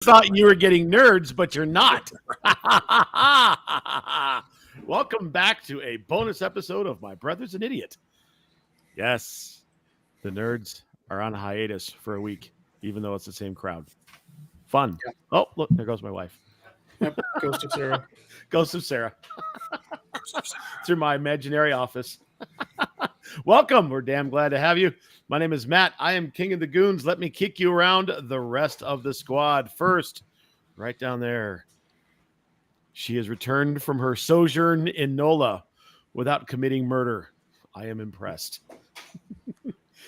thought you were getting nerds, but you're not. Welcome back to a bonus episode of My Brother's an Idiot. Yes, the nerds are on hiatus for a week, even though it's the same crowd. Fun. Yeah. Oh, look, there goes my wife. Yep, Ghost of Sarah. Ghost of Sarah. Through my imaginary office. Welcome. We're damn glad to have you. My name is Matt. I am King of the Goons. Let me kick you around the rest of the squad. First, right down there, she has returned from her sojourn in NOLA without committing murder. I am impressed.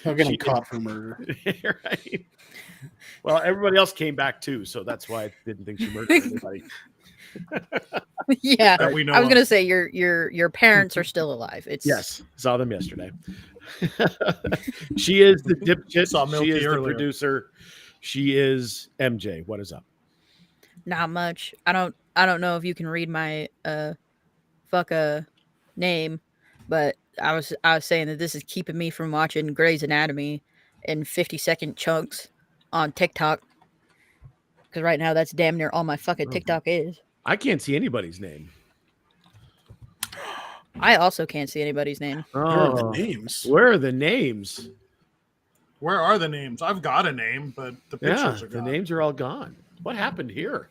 I'm getting caught for murder. Right. Well, everybody else came back too, so that's why I didn't think she murdered anybody. Yeah, I was gonna say your parents are still alive. Yes, saw them yesterday. She is the dipshit. She is the producer. She is MJ. What is up? Not much. I don't know if you can read my name, but I was saying that this is keeping me from watching Grey's Anatomy in 50-second chunks on TikTok. Because right now that's damn near all my fucking TikTok is. I can't see anybody's name. I also can't see anybody's name. Where are the names? Where are the names? Where are the names? I've got a name, but the pictures are gone. The names are all gone. What happened here?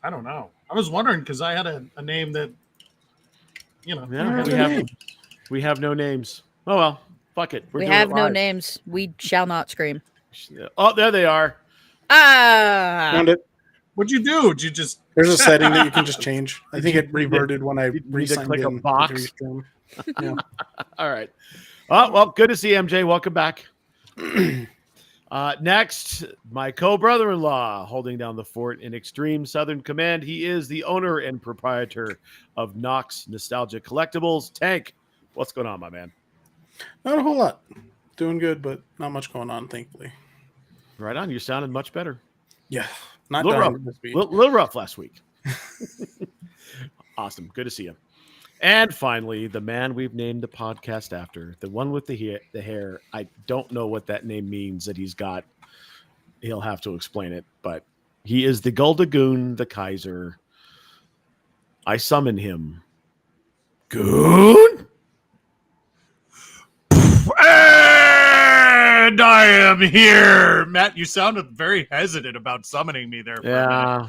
I don't know. I was wondering because I had a name that, you know. Yeah, we have no names. Oh, well, fuck it. We have no names. We shall not scream. Oh, there they are. Ah! Found it. What'd you do? Did you just... There's a setting that you can just change. I think it reverted when I re-signed in. A box. Yeah. All right. Oh, well, good to see you, MJ. Welcome back. Next, my co-brother-in-law holding down the fort in Extreme Southern Command. He is the owner and proprietor of Knox Nostalgia Collectibles. Tank, what's going on, my man? Not a whole lot. Doing good, but not much going on, thankfully. Right on. You're sounding much better. Yeah. Not little rough. This week. Little rough last week. Awesome. Good to see you. And finally, the man we've named the podcast after, the one with the hair. I don't know what that name means that he's got. He'll have to explain it, but he is the Guldagoon, the Kaiser. I summon him. Goon? And I am here. Matt, you sounded very hesitant about summoning me there. Yeah.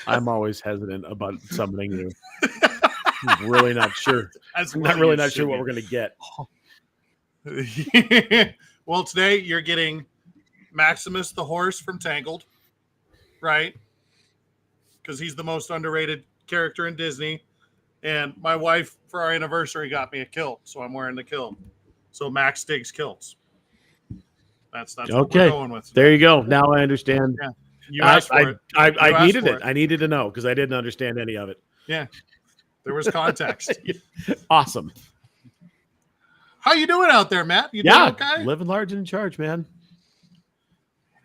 I'm always hesitant about summoning you. I'm really not sure. I'm not really not sure what we're going to get. Well, today you're getting Maximus the horse from Tangled, right? Because he's the most underrated character in Disney. And my wife, for our anniversary, got me a kilt, so I'm wearing the kilt. So Max digs kilts. That's okay. What we're going with. There you go. Now I understand. Yeah. You asked for it. I needed it. I needed to know because I didn't understand any of it. Yeah. There was context. Awesome. How you doing out there, Matt? You doing okay? Living large and in charge, man.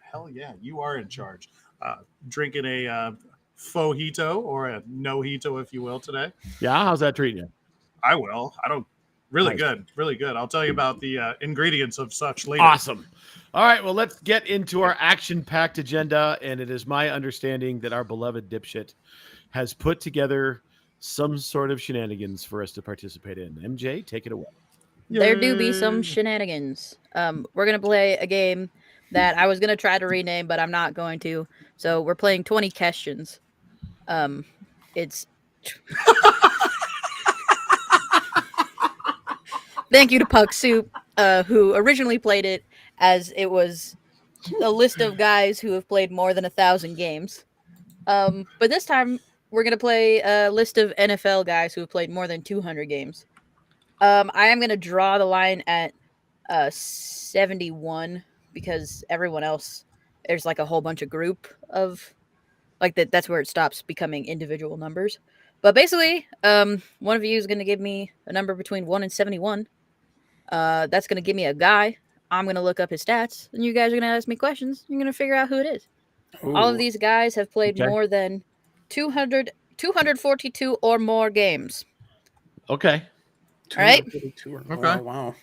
Hell yeah, you are in charge. Drinking a fojito or a no-hito, if you will, today. Yeah, how's that treating you? I will. I don't. Really nice. Good. Really good. I'll tell you about the ingredients of such later. Awesome. All right, well, let's get into our action-packed agenda, and it is my understanding that our beloved dipshit has put together some sort of shenanigans for us to participate in. MJ, take it away. There do be some shenanigans. We're going to play a game that I was going to try to rename, but I'm not going to. So we're playing 20 questions. It's... Thank you to Puck Soup, who originally played it as it was a list of guys who have played more than 1,000 games. But this time, we're going to play a list of NFL guys who have played more than 200 games. I am going to draw the line at 71 because everyone else, there's like a whole bunch of group of, like that's where it stops becoming individual numbers. But basically, one of you is going to give me a number between 1 and 71. That's going to give me a guy. I'm going to look up his stats, and you guys are going to ask me questions. You're going to figure out who it is. Ooh. All of these guys have played more than 242 or more games. Okay. All right. Okay. Wow.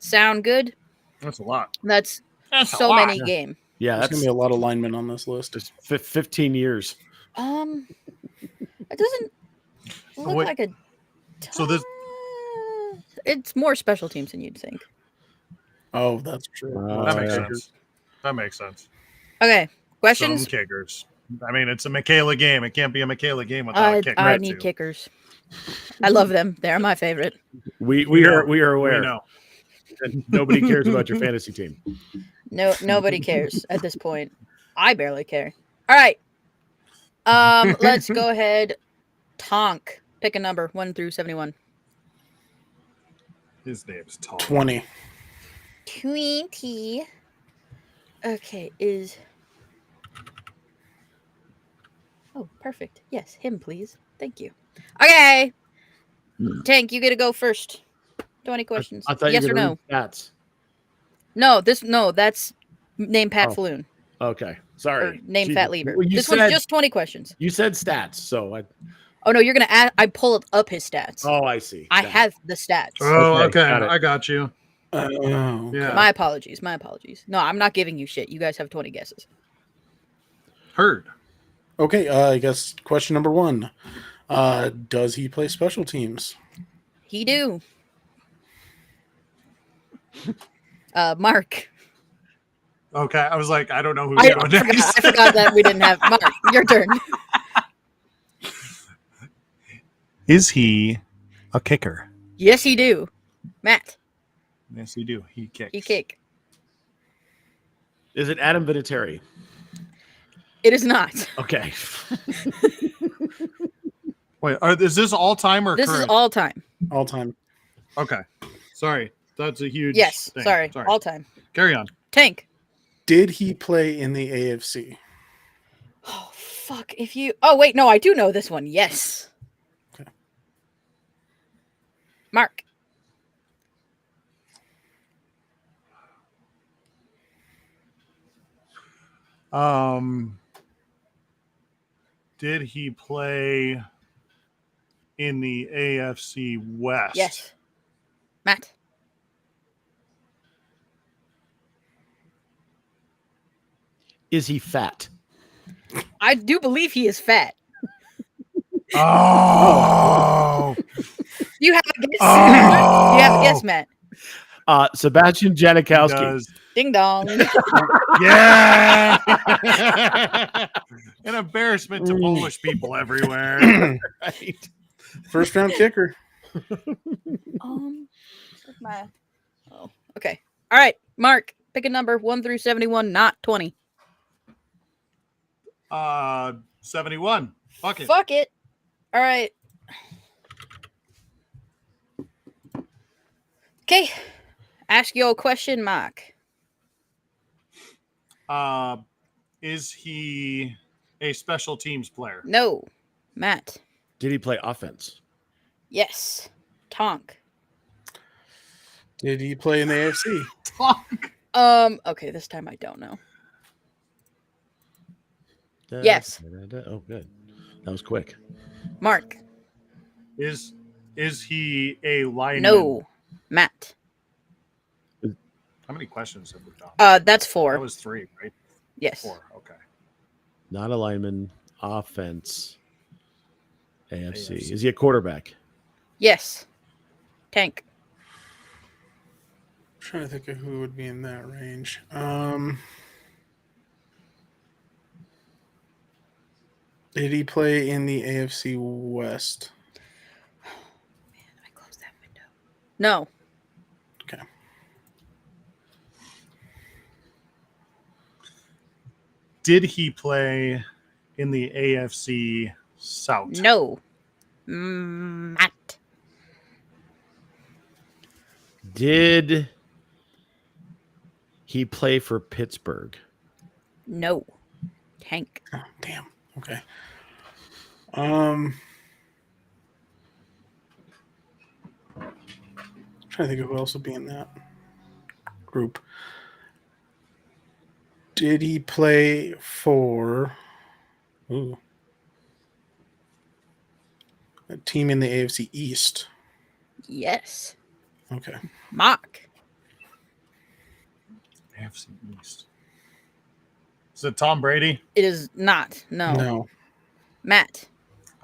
Sound good? That's a lot. That's so many games. Yeah, There's that's gonna be a lot of linemen on this list. just 15 years. It doesn't look Wait, like a so this- it's more special teams than you'd think. Oh, that's true. That makes yeah. sense. That makes sense. Okay, Some questions. kickers. I mean, it's a Michaela game. It can't be a Michaela game without a kicker. I need kickers. I love them. They're my favorite. We know. are aware. We know. And nobody cares about your fantasy team. No, nobody cares at this point. I barely care. All right. Let's go ahead. Tonk. Pick a number 1 through 71. His name's Tom. 20. 20. Okay, is. Oh, perfect. Yes, him, please. Thank you. Okay. Tank, you get to go first. 20 questions. I thought yes you or were no? stats. No, that's name Pat Oh. Falloon. Okay, Or sorry. name Jesus. Fat Lever. Well, This one's just 20 questions. You said stats, so I. Oh, no, you're going to add. I pulled up his stats. Oh, I see. I Got it. have the stats. Oh, Okay, okay. got it. I got you. Oh, Yeah. My apologies. My apologies. No, I'm not giving you shit. You guys have 20 guesses. Heard. okay. I guess question number 1. Does he play special teams? He do. Mark. Okay. I was like, I don't know who's I going forgot, next. I forgot that we didn't have Mark. Your turn. Is he a kicker? Yes, he do. Matt. Yes, he do. He kicks. He kick. Is it Adam Vinatieri? It is not. Okay. Wait, is this all time or This current? is all time. All time. Okay. Sorry. That's a huge Yes. thing. Sorry. All time. Carry on. Tank. Did he play in the AFC? Oh, fuck. If you. Oh, wait. No, I do know this one. Yes. Okay. Mark. Did he play in the AFC West? Yes. Matt. Is he fat? I do believe he is fat. Oh. You have a guess. Oh. You have a guess, Matt. Sebastian He Janikowski. does. Ding dong. Yeah. An embarrassment to Polish people everywhere. Right. First round kicker. my. Oh, okay. All right, Mark. Pick a number 1 through 71, not 20. 71. Fuck it. Fuck it. All right. Okay. Ask you a question, Mark. Is he a special teams player? No. Matt. Did he play offense? Yes. Tonk. Did he play in the AFC? Okay, this time I don't know. Yes. Oh, good. That was quick. Mark. Is he a lineman? No. Matt. How many questions have we done? That's 4. That was 3, right? Yes. 4. Okay. Not a lineman. Offense. AFC. AFC. Is he a quarterback? Yes. Tank. I'm trying to think of who would be in that range. Did he play in the AFC West? Man, I closed that window. No. Okay. Did he play in the AFC South? No. Matt. Did he play for Pittsburgh? No. Tank. Oh, damn. Okay. Trying to think of who else would be in that group. Did he play for a team in the AFC East? Yes. Okay. Mark. AFC East. Is it Tom Brady? It is not. No. No. Matt.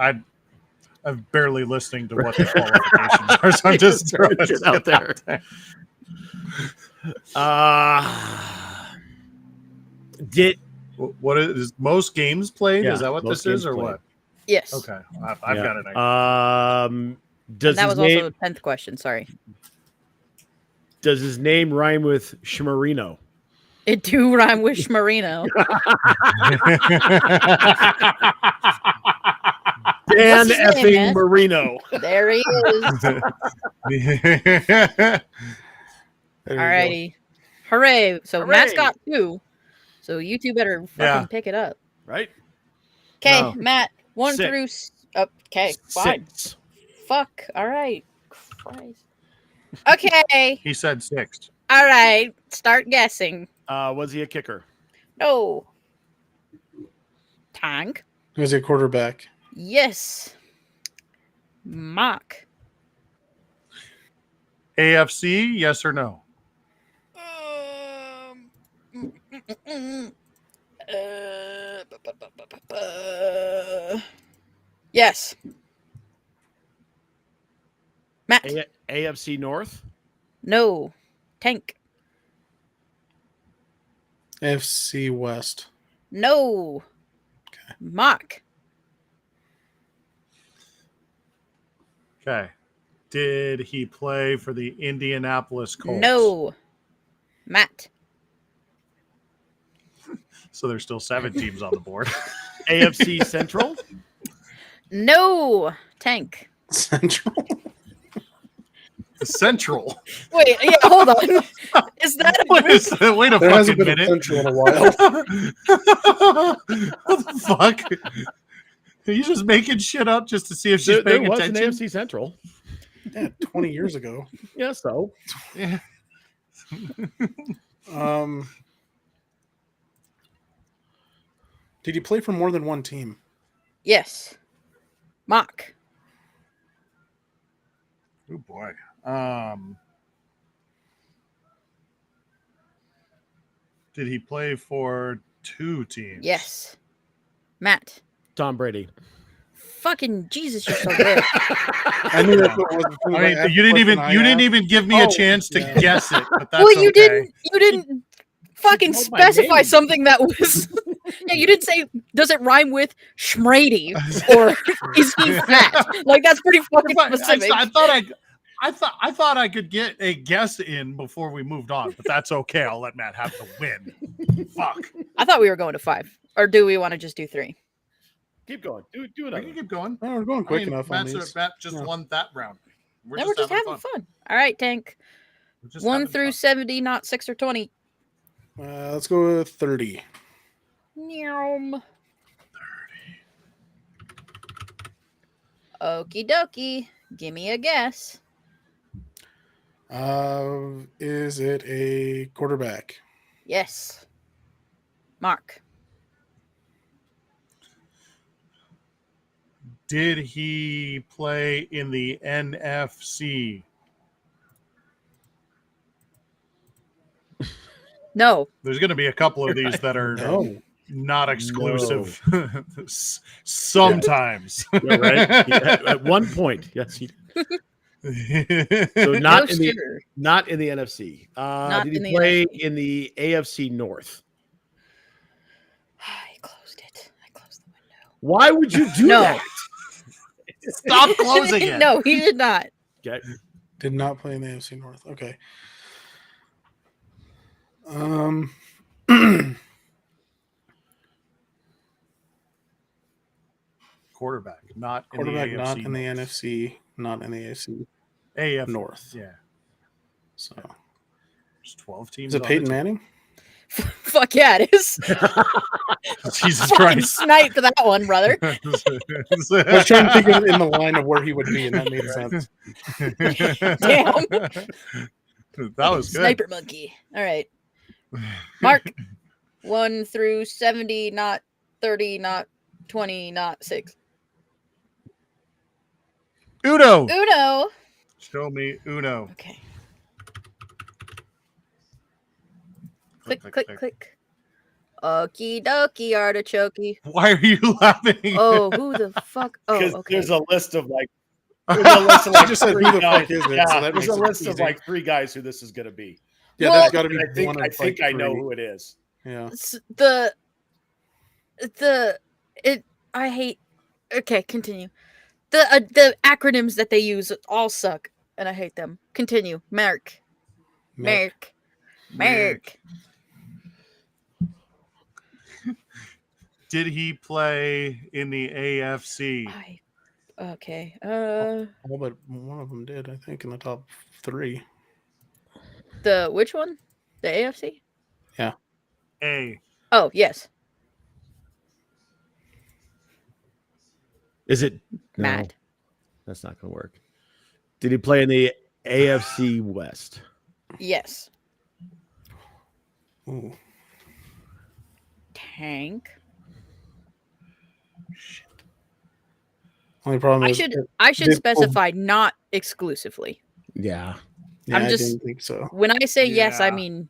I'm barely listening to what the qualifications are, so I'm just throwing it out there. Did What is most games played? Yeah, Is that what most this is, games or played. what? Yes. Okay, I've got an idea. Does And that his was name also the 10th question. Sorry. does his name rhyme with Schmarino? It do rhyme with Schmarino. Dan What's his name, effing man? Marino. There he is. There you go. Alrighty. Hooray. So Hooray. Matt's got 2. So you two better fucking Yeah. pick it up. Right? Okay, No. Matt. 1 Six. through. Okay, fine. 6. Fuck. All right. Christ. Okay. He said 6. All right. Start guessing. Was he a kicker? No. Tank. Was he a quarterback? Yes. Mock. AFC, yes or no? Yes. Matt. AFC North? No. Tank. AFC West. No. Mock. Okay. Did he play for the Indianapolis Colts? No. Matt. So there's still 7 teams on the board. AFC Central? No. Tank. Central. Central. Wait, yeah, hold on. Is that a Wait a There hasn't fucking been a minute. Central in a while. What the fuck? Are you just making shit up just to see if she's There paying was attention? an AFC Central. Yeah, 20 years ago. Yeah, so. Yeah. Did he play for more than one team? Yes. Mock. Oh boy. Did he play for 2 teams? Yes. Matt. Tom Brady. Fucking Jesus, you're so good. I knew that's what it was. as soon as I mean, asked you the didn't even question I you didn't asked. even give me a Oh, chance to yeah. guess it, but that's Well, you okay. didn't fucking called my specify name. something that was yeah, you didn't say does it rhyme with Schmrady or is he fat? Like that's pretty fucking specific. I thought I could get a guess in before we moved on, but that's okay. I'll let Matt have the win. Fuck. I thought we were going to 5. Or do we want to just do 3? Keep going. Do it. We can keep going. Oh, we're going quick enough on Matt these. just Yeah. won that round. We're just having fun. All right, Tank. We're just 1 having through fun. 70, not 6 or 20. Let's go with 30. Nyom. Okie dokie. Give me a guess. Is it a quarterback? Yes. Mark. Did he play in the NFC? No. There's going to be a couple of these that are No. not exclusive. Sometimes. Yeah, right? At one point, yes. He, so not in the sure. not in the NFC. Not Did in he the play NFC. in the AFC North? I closed it. I closed the window. Why would you do No. that? Stop closing it. No, he did not. Okay. Did not play in the AFC North. Okay. Quarterback, not Quarterback in the AFC. not in the NFC, not in the AFC AFC North. Yeah, So there's 12 teams. is it on Peyton the Manning? Fuck yeah, it is. team. Jesus Fucking Christ. sniped that one, brother. I was trying to think of in the line of where he would be, and that made sense. Damn. That was good. Sniper monkey. All right. Mark. 1 through 70, not 30, not 20, not 6. Uno. Uno. Show me Uno. Okay. Click, click, click. Okie dokie, artichokey. Why are you laughing? Oh, who the fuck? Oh, Because okay. there's a list of like, there's a list of She like just said, three "Who the guys. fuck is it?" Yeah, So that there's makes a it list of easy. like 3 guys who this is going to be. Yeah, Well, there's got to be I think one I of think like I know three. who it is. Yeah. I hate. Okay, continue. The acronyms that they use all suck, and I hate them. Continue. Merc. Mick. Merc. Did he play in the AFC? Okay. All but one of them did, I think, in the top 3. The which one? The AFC? A. Oh, yes. Is it no, Matt. That's not going to work. Did he play in the AFC West? Yes. Ooh. Tank. Only problem I is should they- specify not exclusively. Yeah. yeah, I'm I just- didn't think so. When I say yes, I Yeah. mean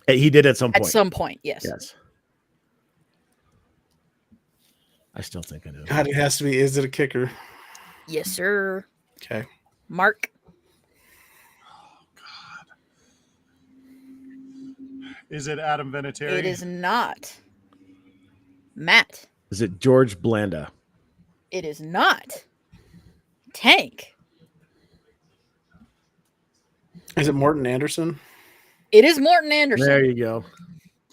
He did at some at point. some point. Yes. Yes. I still think I know. God, it has to be. Is it a kicker? Yes, sir. Okay. Mark. Is it Adam Vinatieri? It is not. Matt. Is it George Blanda? It is not. Tank. Is it Morton Anderson? It is Morton Anderson. There you go.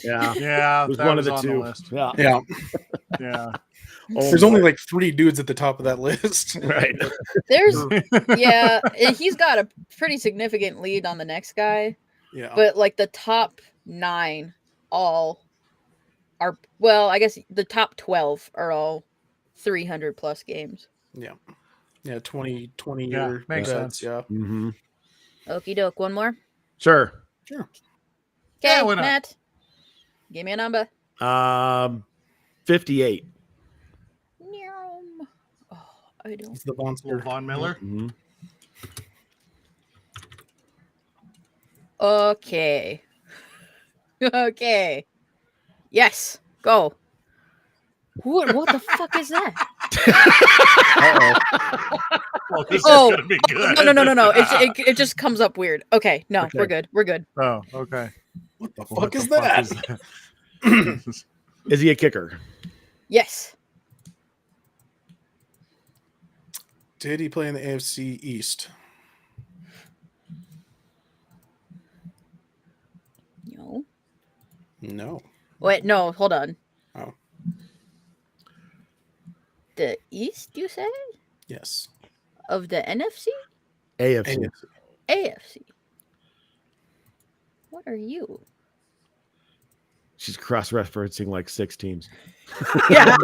Yeah. Yeah, It was that one was of the on two. list. Yeah. Yeah. Yeah. Oh, There's only like 3 dudes at the top of that list. right. There's yeah, he's got a pretty significant lead on the next guy, Yeah. but like the top 9 all are, well, I guess the top 12 are all 300 plus games. Yeah. Yeah, 20 Yeah, year makes vets, sense. yeah. Mm-hmm. Okie doke. One more. Sure. Okay, Yeah, why not? Matt. Give me a number. 58. Oh, I don't. It's the monster. Von Miller. Mm-hmm. Okay. Okay. Yes. Go. What the fuck is that? Well, this Oh, is gonna be good. No. It just comes up weird. Okay. No, Okay. we're good. We're good. Oh, okay. What the What fuck the is that? that? Is he a kicker? Yes. Did he play in the AFC East? No. No. Wait, no, hold on. Oh. The East, you said? Yes. Of the NFC? AFC. AFC. AFC. What are you? She's cross-referencing like 6 teams. Yeah.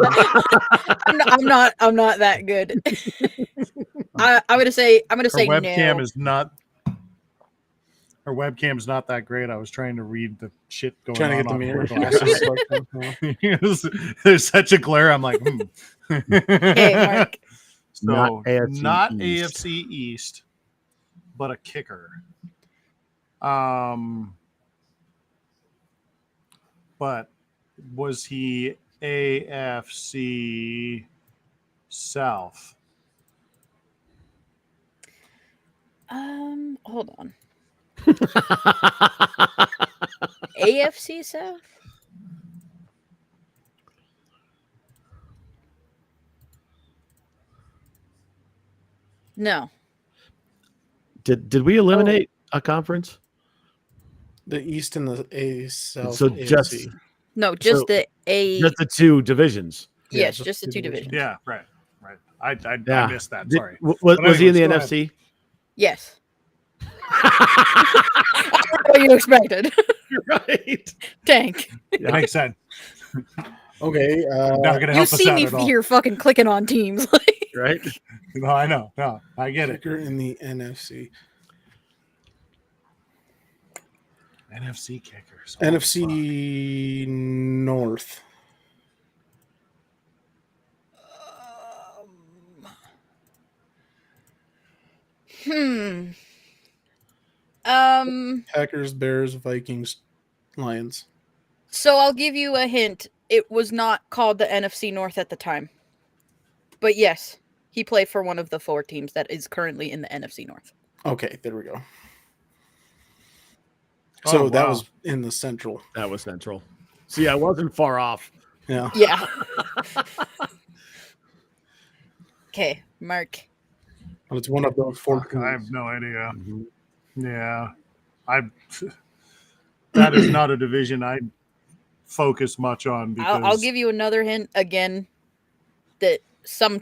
I'm not that good. I'm gonna say Her no. webcam is not. Her webcam's not that great. I was trying to read the shit going Trying to on. get the mirror glasses. glasses. There's such a glare. I'm like, Okay, Mark. So Not not AFC AFC, East. East, but a kicker. But was he AFC South? Hold on. AFC South? No. Did we eliminate a conference? The East and the A South. So AFC. just No, just So, the A. just the 2 divisions. Yeah, yes, just the two divisions. Yeah, right. I Yeah. missed that. Did- Sorry. was But he in the anyways, go NFC? Yes. What you expected? Right. Tank. That makes sense. Okay. Not going to You help us see out me at all. here fucking clicking on teams. Right. No, I know. No, I get it. kicker in the NFC. NFC kickers. NFC North. Hmm. Packers, Bears, Vikings, Lions. So I'll give you a hint. It was not called the NFC North at the time. But yes, he played for one of the 4 teams that is currently in the NFC North. Okay, there we go. So that was in the Central. That was Central. See, I wasn't far off. Yeah. Yeah. Okay, Mark. Well, it's one of those 4 Fuck, I have teams. no idea. Mm-hmm. Yeah, that is not a division I focus much on because I'll give you another hint again. That some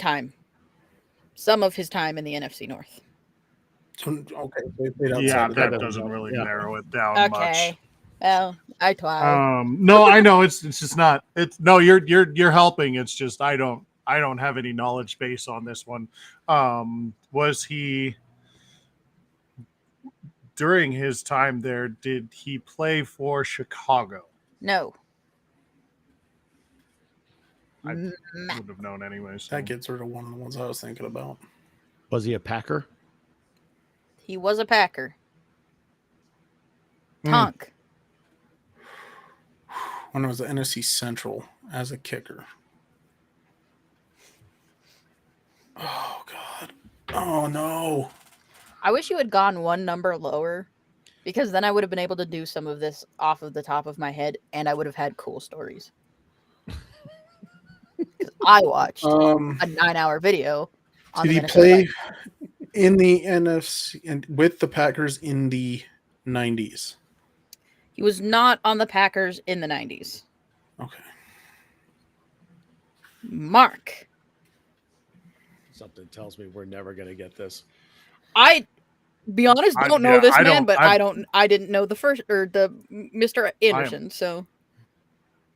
of his time in the NFC North. Okay, so they played outside yeah, of that that. doesn't really Yeah. narrow it down Okay. Well, I tried. much. No, I know it's just not. It's no, you're helping. It's just I don't have any knowledge base on this one. Was he during his time there? Did he play for Chicago? No. I Mm, would have known anyway. So. That gets rid of one of the ones I was thinking about. Was he a Packer? He was a Packer. Hmm. Tonk. When I was the NFC Central as a kicker. Oh, God. Oh, no. I wish you had gone one number lower because then I would have been able to do some of this off of the top of my head and I would have had cool stories. 'Cause I watched a 9-hour video on Did the he Minnesota play Vikings. in the NFC and with the Packers in the 90s? He was not on the Packers in the 90s. Okay. Mark. Something tells me we're never going to get this. I be honest, I- don't know yeah, this I man, don't- but I- I didn't know the first or the Mr. Anderson, so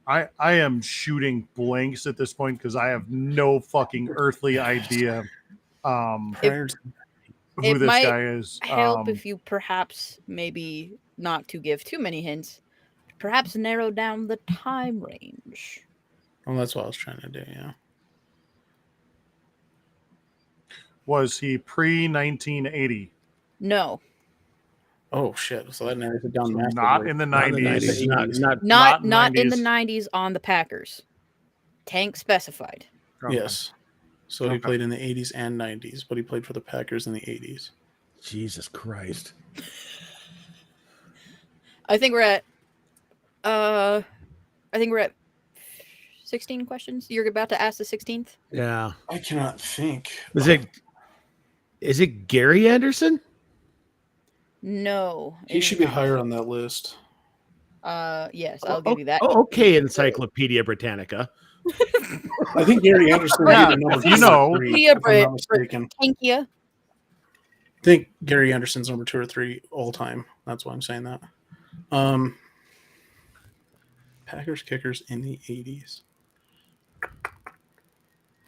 I am shooting blanks at this point because I have no fucking earthly idea Prior to- who It this might guy is. help if you perhaps maybe not to give too many hints, perhaps narrow down the time range. well, that's what I was trying to do, yeah. Was he pre-1980? No, Oh, shit. So that narrows it down So massively. not in the Not in the 90s. 90s. Not not in the 90s. 90s on the Packers. Tank specified. Okay. Yes. So he Okay. played in the 80s and 90s, but he played for the Packers in the 80s. Jesus Christ. I think we're at 16 questions. You're about to ask the 16th? Yeah. I cannot think. Is it Gary Anderson? No. He it should is be not. higher on that list. Yes, I'll give you that. Oh, okay, Encyclopedia Britannica. I think Gary Anderson Yeah, might be number you know. 2 or 3, Media if I'm not mistaken. Thank you. I think Gary Anderson's number 2 or 3 all time. That's why I'm saying that. Packers kickers in the 80s,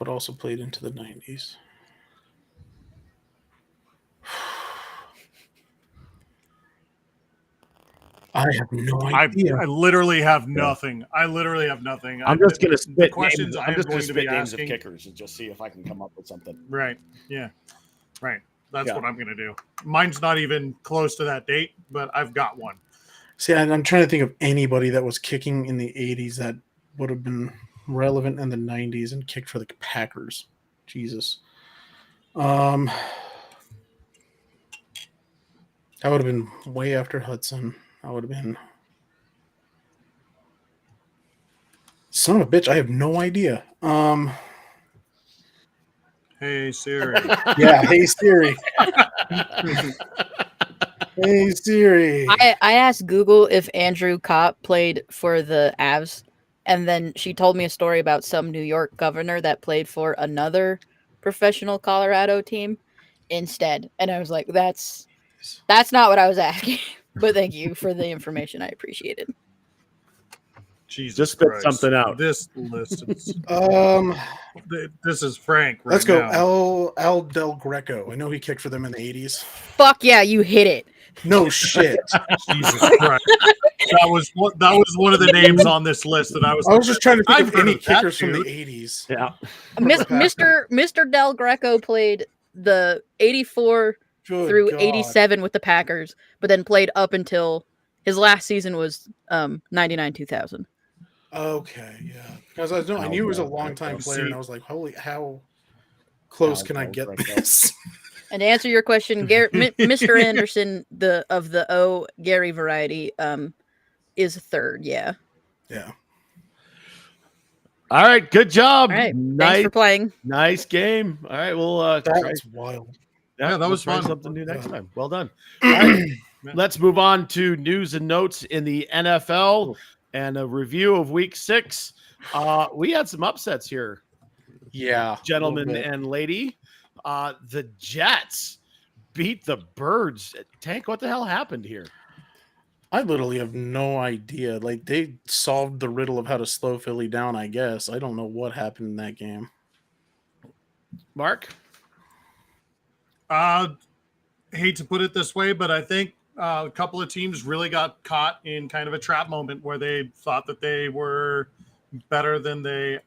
but also played into the 90s. I have no idea. I literally have nothing. I literally have nothing. I'm just going to the spit questions names. I I'm am just going going to to be spit names of asking. kickers and just see if I can come up with something. Right. Yeah. Right. That's Yeah. what I'm going to do. Mine's not even close to that date, but I've got one. See, I'm trying to think of anybody that was kicking in the 80s that would have been relevant in the 90s and kicked for the Packers. Jesus. That would have been way after Hudson. That would have been... Son of a bitch, I have no idea. Hey Siri. Yeah, hey Siri. Hey Siri. I asked Google if Andrew Kopp played for the Avs, and then she told me a story about some New York governor that played for another professional Colorado team instead. And I was like, that's not what I was asking. But thank you for the information. I appreciate it. Jesus Just spit Christ. something out. This list is this is Frank right Let's go. now. Al Del Greco. I know he kicked for them in the 80s. Fuck yeah, you hit it. No shit. Jesus Christ. That was one of the names on this list that I was just trying to think I've of heard any of that kickers from the dude. 80s. Yeah. Mr. Del Greco played the 84 Good through God. 87 with the Packers, but then played up until his last season was 99-2000. Okay, yeah. Because I knew he was a long time player, and I was like, holy, how close can I get this? And to answer your question, Mr. Anderson, of the O Gary variety, is third. Yeah. Yeah. All right, good job. All right. Thanks Nice, for playing. nice game. All right, we'll try. That's wild. Yeah, that we'll was try fun. something new next time. Well done. All right, let's move on to news and notes in the NFL and a review of Week 6. We had some upsets here, Yeah. gentlemen and lady. The Jets beat the Birds. Tank, what the hell happened here? I literally have no idea. Like, they solved the riddle of how to slow Philly down, I guess. I don't know what happened in that game. Mark? Hate to put it this way, but I think a couple of teams really got caught in kind of a trap moment where they thought that they were better than they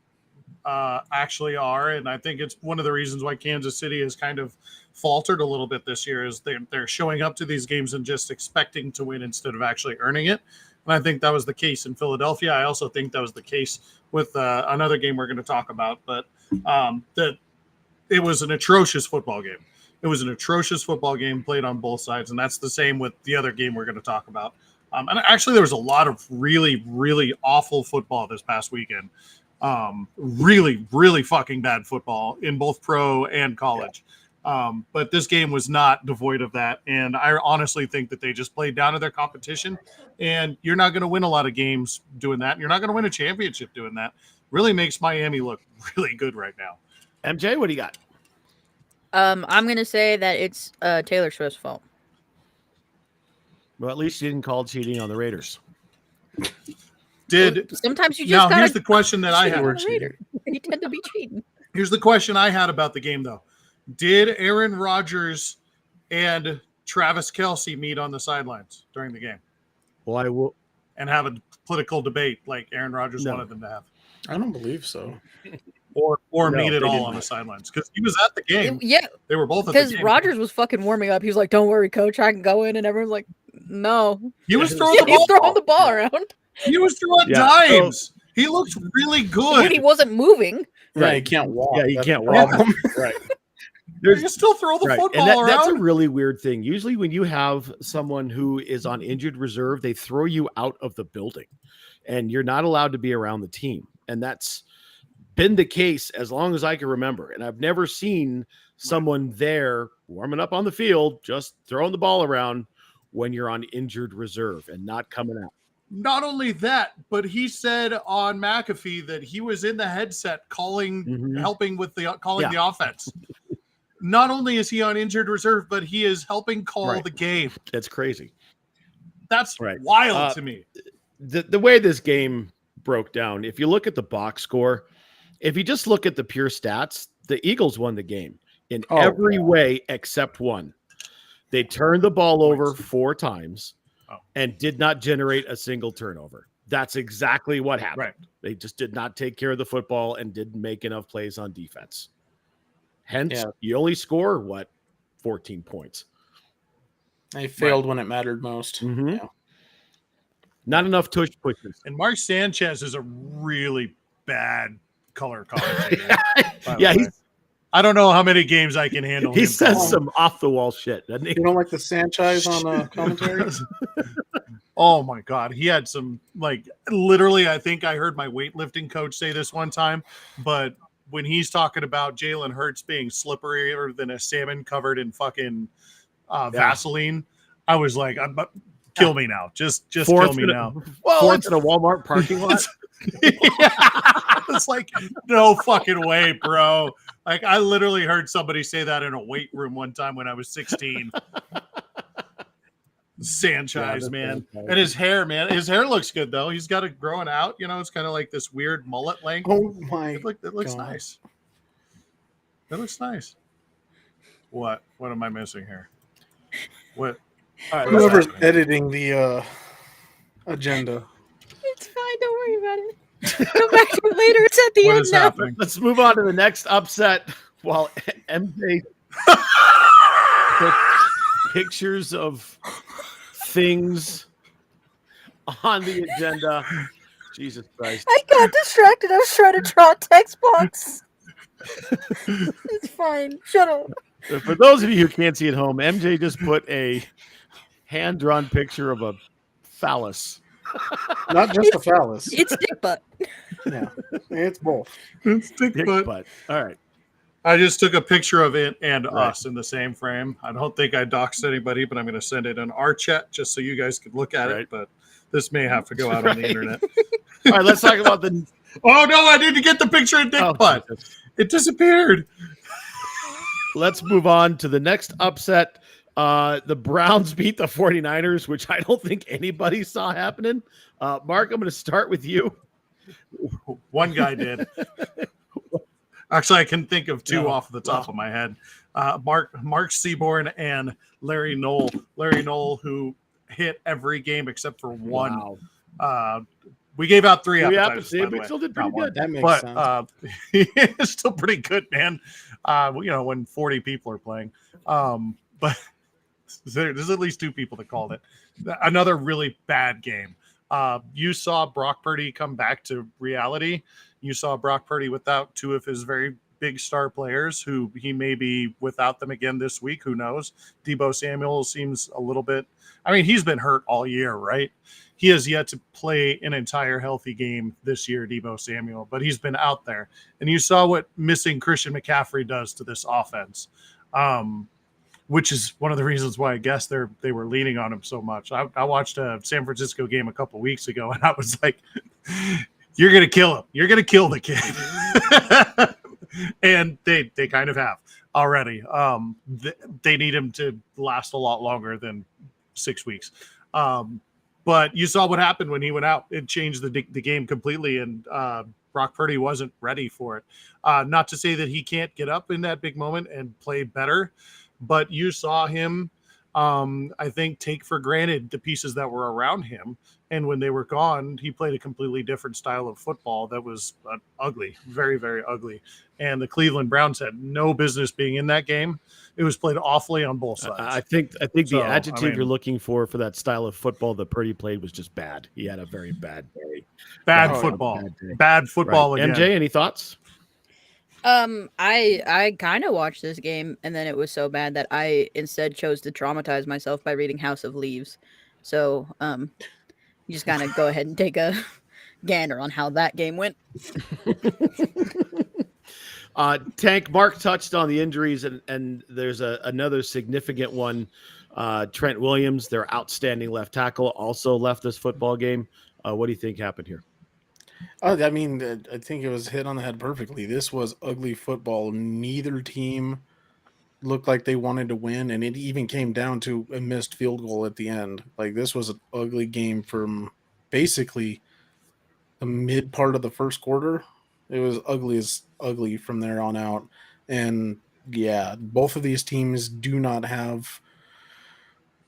actually are. And I think it's one of the reasons why Kansas City has kind of faltered a little bit this year is they're showing up to these games and just expecting to win instead of actually earning it. And I think that was the case in Philadelphia. I also think that was the case with another game we're going to talk about, but that it was an atrocious football game. It was an atrocious football game played on both sides, and that's the same with the other game we're going to talk about. And actually, there was a lot of really, really awful football this past weekend. Really, really fucking bad football in both pro and college. But this game was not devoid of that. And I honestly think that they just played down to their competition. And you're not going to win a lot of games doing that. You're not going to win a championship doing that. Really makes Miami look really good right now. MJ, what do you got? I'm going to say that it's Taylor Swift's fault. Well, at least you didn't call cheating on the Raiders. Sometimes you just now gotta here's the question that I had. You tend to be cheating. Here's the question I had about the game, though. Did Aaron Rodgers and Travis Kelce meet on the sidelines during the game? Well, I will. And have a political debate like Aaron Rodgers No. wanted them to have. I don't believe so. Or No, meet at they all did on not. the sidelines. Because he was at the game. Yeah, They were both at the because game. Rodgers was fucking warming up. He was like, "Don't worry, coach, I can go in," and everyone's like, "No." He was throwing Yeah, the he's ball. throwing the ball around He was throwing Yeah, dimes. He looked really good. when he wasn't moving. Yeah, Right. he can't walk. Yeah, he That's can't the walk. problem. Right. You can still throw the Right. football And that's a around. really weird thing. Usually when you have someone who is on injured reserve, they throw you out of the building and you're not allowed to be around the team. And that's been the case as long as I can remember. And I've never seen someone there warming up on the field, just throwing the ball around when you're on injured reserve and not coming out. Not only that, but he said on McAfee that he was in the headset calling, helping with the the offense. Not only is he on injured reserve, but he is helping call the game. It's crazy. That's wild to me. The way this game broke down, if you look at the box score, if you just look at the pure stats, the Eagles won the game in every way except one. They turned the ball over 4 times and did not generate a single turnover. That's exactly what happened. Right. They just did not take care of the football and didn't make enough plays on defense. Hence, you only score, 14 points. They failed when it mattered most. Yeah. Not enough tush pushes. And Mark Sanchez is a really bad color commentator. Yeah, I don't know how many games I can handle. He him says calling. some off the wall shit, doesn't he? You don't like the Sanchez on commentary? Oh my God. He had some, like, literally, I think I heard my weightlifting coach say this one time, but when he's talking about Jalen Hurts being slipperier than a salmon covered in fucking Vaseline, I was like, kill me now. Just kill me now. Fourth in a Walmart parking lot. It's like, no fucking way, bro. Like, I literally heard somebody say that in a weight room one time when I was 16. Sanchez, man. And his hair, man. His hair looks good, though. He's got it growing out. You know, it's kind of like this weird mullet length. Oh, my It looks God. nice. It looks nice. What? What am I missing here? What? All right, what's Whoever's happening? editing the agenda. It's fine. Don't worry about it. Come back to it later. It's at the What end is now. happening? Let's move on to the next upset while MJ took pictures of things on the agenda. Jesus Christ. I got distracted. I was trying to draw a text box. It's fine. Shut up. For those of you who can't see at home, MJ just put a hand-drawn picture of a phallus. Not just a phallus. It's dick butt. Yeah, it's both. It's Dick Dick butt. All right. I just took a picture of it and Right. us in the same frame. I don't think I doxed anybody, but I'm going to send it in our chat just so you guys could look at Right. it. But this may have to go out on the Right. internet. All right, let's talk about the Oh, no, I need to get the picture of Dick Butt. Jesus. It disappeared. Let's move on to the next upset. The Browns beat the 49ers, which I don't think anybody saw happening. Mark, I'm going to start with you. One guy did. Actually, I can think of two No. off the top of my head. Mark Seaborn and Larry Knoll. Larry Knoll, who hit every game except for one. Wow. We gave out three We appetizers, by the we way. still did Not pretty one. good. That makes But sense. it's still pretty good, man. When 40 people are playing. But there's at least two people that called it. Another really bad game. You saw Brock Purdy come back to reality. You saw Brock Purdy without two of his very big star players, who he may be without them again this week. Who knows? Deebo Samuel seems a little bit. I mean, he's been hurt all year, right? He has yet to play an entire healthy game this year, Deebo Samuel, but he's been out there. And you saw what missing Christian McCaffrey does to this offense, which is one of the reasons why I guess they were leaning on him so much. I watched a San Francisco game a couple weeks ago, and I was like, you're going to kill him. You're going to kill the kid. And they kind of have already. They need him to last a lot longer than 6 weeks. But you saw what happened when he went out. It changed the game completely, and Brock Purdy wasn't ready for it. Not to say that he can't get up in that big moment and play better, but you saw him, I think, take for granted the pieces that were around him. And when they were gone, he played a completely different style of football that was ugly, very, very ugly. And the Cleveland Browns had no business being in that game. It was played awfully on both sides. I think So, the adjective I you're mean- looking for that style of football that Purdy played was just bad. He had a very bad day. Bad Oh, football. bad day. Bad football Right. again. MJ, any thoughts? I kind of watched this game, and then it was so bad that I instead chose to traumatize myself by reading House of Leaves. So, you just kind of go ahead and take a gander on how that game went. Tank, Mark touched on the injuries, and there's another significant one. Trent Williams, their outstanding left tackle, also left this football game. What do you think happened here? I mean, I think it was hit on the head perfectly. This was ugly football. Neither team looked like they wanted to win, and it even came down to a missed field goal at the end. Like, this was an ugly game from basically the mid part of the first quarter. It was ugly as ugly from there on out. And yeah, both of these teams do not have,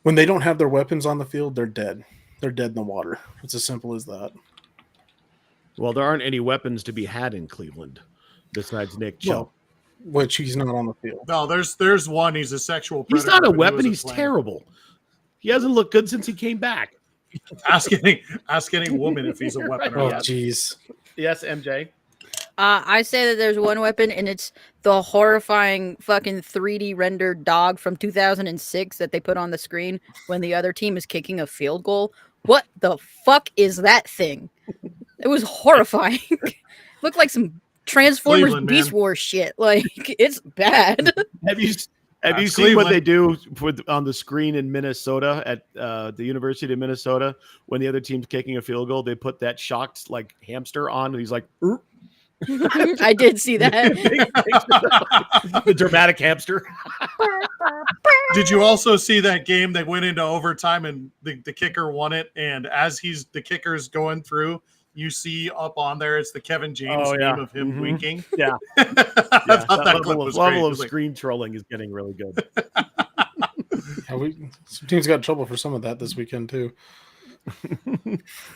when they don't have their weapons on the field, they're dead. They're dead in the water. It's as simple as that. Well, there aren't any weapons to be had in Cleveland besides Nick Chubb. Well, which he's not on the field. No, there's one. He's a sexual predator. He's not a but he weapon. wasn't He's playing. terrible. He hasn't looked good since he came back. Ask any woman if he's a weapon Oh, or not. jeez. Yes, MJ. I say that there's one weapon, and it's the horrifying fucking 3D rendered dog from 2006 that they put on the screen when the other team is kicking a field goal. What the fuck is that thing? It was horrifying. Looked like some Transformers Cleveland, Beast man. Wars shit. Like, it's bad. Have you seen Cleveland. what they do on the screen in Minnesota at the University of Minnesota when the other team's kicking a field goal? They put that shocked like hamster on, and he's like, "Er." I did see that. The dramatic hamster. Did you also see that game that went into overtime and the kicker won it? And as the kicker's going through, you see up on there, it's the Kevin James Oh, yeah. meme of him Mhm. winking. Yeah. I Yeah, thought that clip level was of great. It was like, screen trolling is getting really good. Yeah, some teams got in trouble for some of that this weekend too.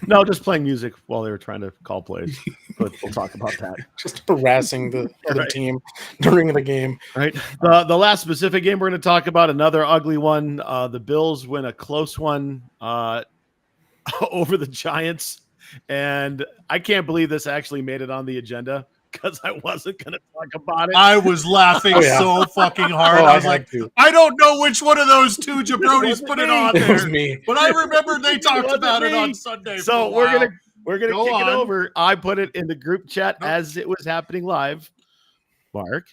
No, just playing music while they were trying to call plays. But we'll talk about that. Just harassing the other Right. team during the game. Right. The last specific game we're going to talk about, another ugly one. The Bills win a close one over the Giants. And I can't believe this actually made it on the agenda because I wasn't going to talk about it. I was laughing so fucking hard. I was like, I don't know which one of those two jabronis put it on It was there, me. but I remember they talked wasn't about it me. on Sunday. So for a while. we're gonna Go kick it on. over. I put it in the group chat Nope. as it was happening live. Mark.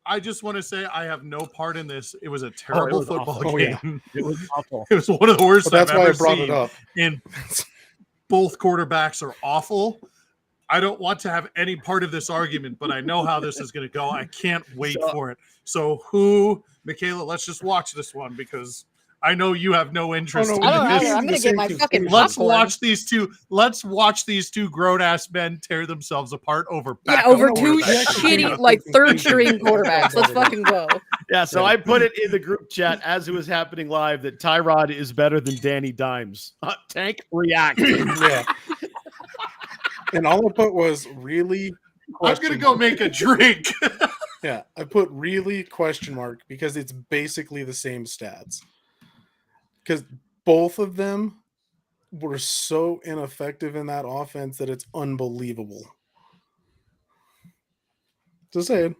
I just want to say I have no part in this. It was a terrible was football awful. game. It was awful. It was one of the worst But that's I've why I ever brought seen. it up. And both quarterbacks are awful. I don't want to have any part of this argument, but I know how this is going to go. I can't wait for it. So Michaela, let's just watch this one because I know you have no interest in this. I'm going to get my fucking Let's popcorn. watch these two. Let's watch these two grown-ass men tear themselves apart over over backup two quarterbacks. shitty, like third-string quarterbacks. Let's fucking go. Yeah, so I put it in the group chat as it was happening live that Tyrod is better than Danny Dimes. Tank react. Yeah. And all I put was really. I'm gonna go make a drink. Yeah, I put really question mark because it's basically the same stats. Because both of them were so ineffective in that offense that it's unbelievable. Just saying.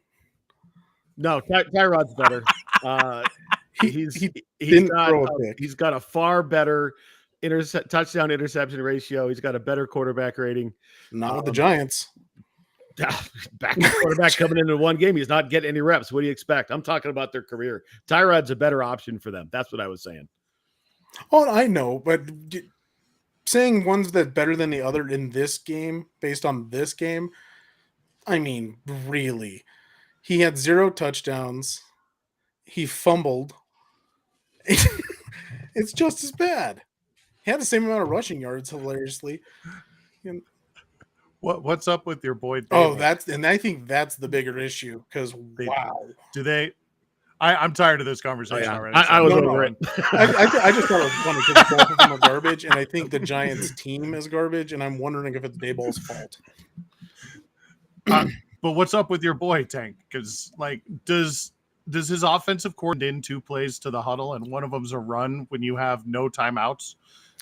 No, Tyrod's better. He's didn't throw a pick. He's got a far better touchdown interception ratio. He's got a better quarterback rating. Not with the Giants. Backup quarterback coming into one game. He's not getting any reps. What do you expect? I'm talking about their career. Tyrod's a better option for them. That's what I was saying. Oh, I know, but saying one's that better than the other in this game, based on this game, I mean, really. He had 0 touchdowns. He fumbled. It's just as bad. He had the same amount of rushing yards, hilariously. What's up with your boy? Oh, David? I think that's the bigger issue because wow. Do they? I'm tired of this conversation already. I was No, over it. I just thought it was funny because both of them are garbage, and I think the Giants team is garbage, and I'm wondering if it's Daboll's fault. But what's up with your boy Tank? Because does his offensive coordinator in 2 plays to the huddle, and one of them's a run when you have no timeouts?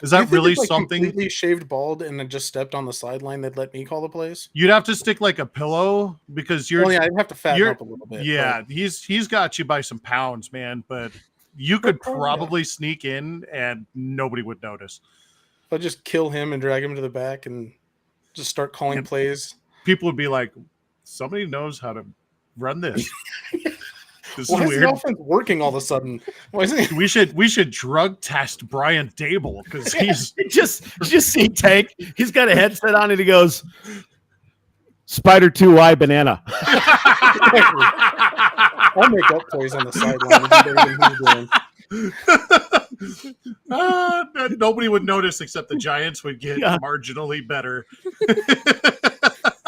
Is that really something? Completely shaved bald and then just stepped on the sideline that let me call the plays? You'd have to stick like a pillow because you're. Well, yeah, I'd have to fatten up a little bit. Yeah, he's got you by some pounds, man. But you could probably sneak in and nobody would notice. I'll just kill him and drag him to the back and just start calling plays. People would be like, somebody knows how to run this. This Why is is weird. the offense working all of a sudden? Why is it? We should drug test Brian Dable because he's just see Tank. He's got a headset on and he goes, Spider 2Y banana. I'll make up plays on the sideline. Nobody would notice except the Giants would get marginally better.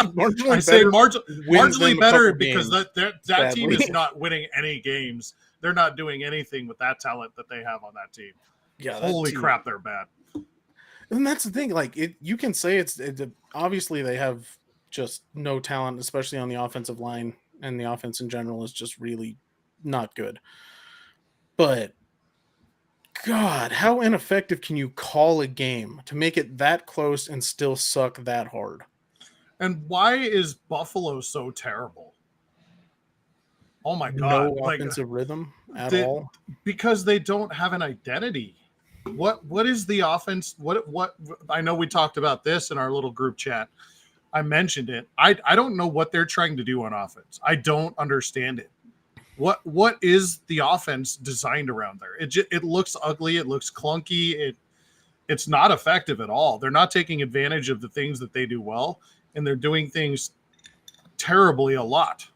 I say marginally better because that team is not winning any games. They're not doing anything with that talent that they have on that team. Yeah, holy crap, they're bad. And that's the thing. Like you can say it's obviously they have just no talent, especially on the offensive line, and the offense in general is just really not good. But God, how ineffective can you call a game to make it that close and still suck that hard? And why is Buffalo so terrible? Oh my God. No offensive rhythm at all? Because they don't have an identity. What is the offense? What I know we talked about this in our little group chat. I mentioned it. I don't know what they're trying to do on offense. I don't understand it. What is the offense designed around there? It looks ugly. It looks clunky. It's not effective at all. They're not taking advantage of the things that they do well. And they're doing things terribly a lot.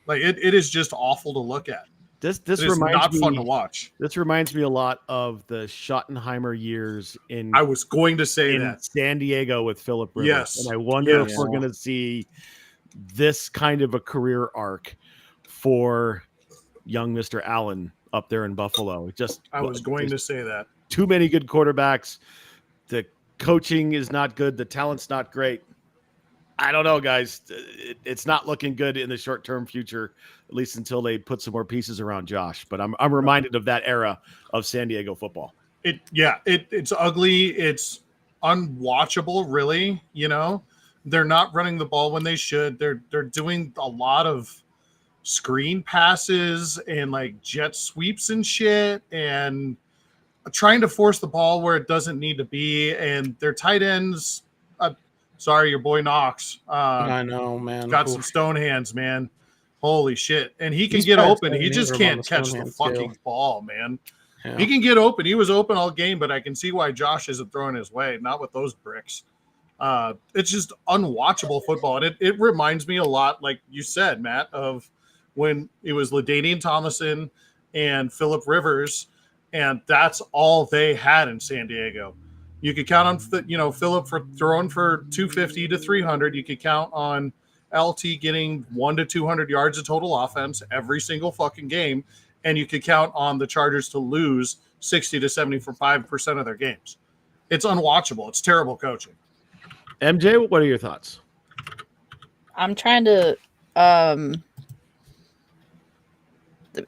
Like it is just awful to look at. This reminds not fun to watch. This reminds me a lot of the Schottenheimer years in. I was going to say in that San Diego with Philip Rivers, yes, and I wonder if we're going to see this kind of a career arc for young Mr. Allen up there in Buffalo. I was going to say that. Too many good quarterbacks. The coaching is not good. The talent's not great. I don't know, guys. It's not looking good in the short-term future, at least until they put some more pieces around Josh. But I'm reminded of that era of San Diego football. It's ugly. It's unwatchable, really. They're not running the ball when they should. They're doing a lot of screen passes and like jet sweeps and shit, and trying to force the ball where it doesn't need to be. And their tight ends, sorry, your boy Knox, I know, man. got some stone hands, man. Holy shit. And he can He's get past open. He just Ingram on can't the catch the Stonehand fucking scale. ball, man. Yeah. He can get open. He was open all game, but I can see why Josh isn't throwing his way. Not with those bricks. It's just unwatchable football. And it reminds me a lot, like you said, Matt, of when it was LaDainian Tomlinson and Phillip Rivers, and that's all they had in San Diego. You could count on, Phillip for throwing for 250 to 300. You could count on LT getting 100 to 200 yards of total offense every single fucking game. And you could count on the Chargers to lose 60 to 75% of their games. It's unwatchable. It's terrible coaching. MJ, what are your thoughts? I'm trying to.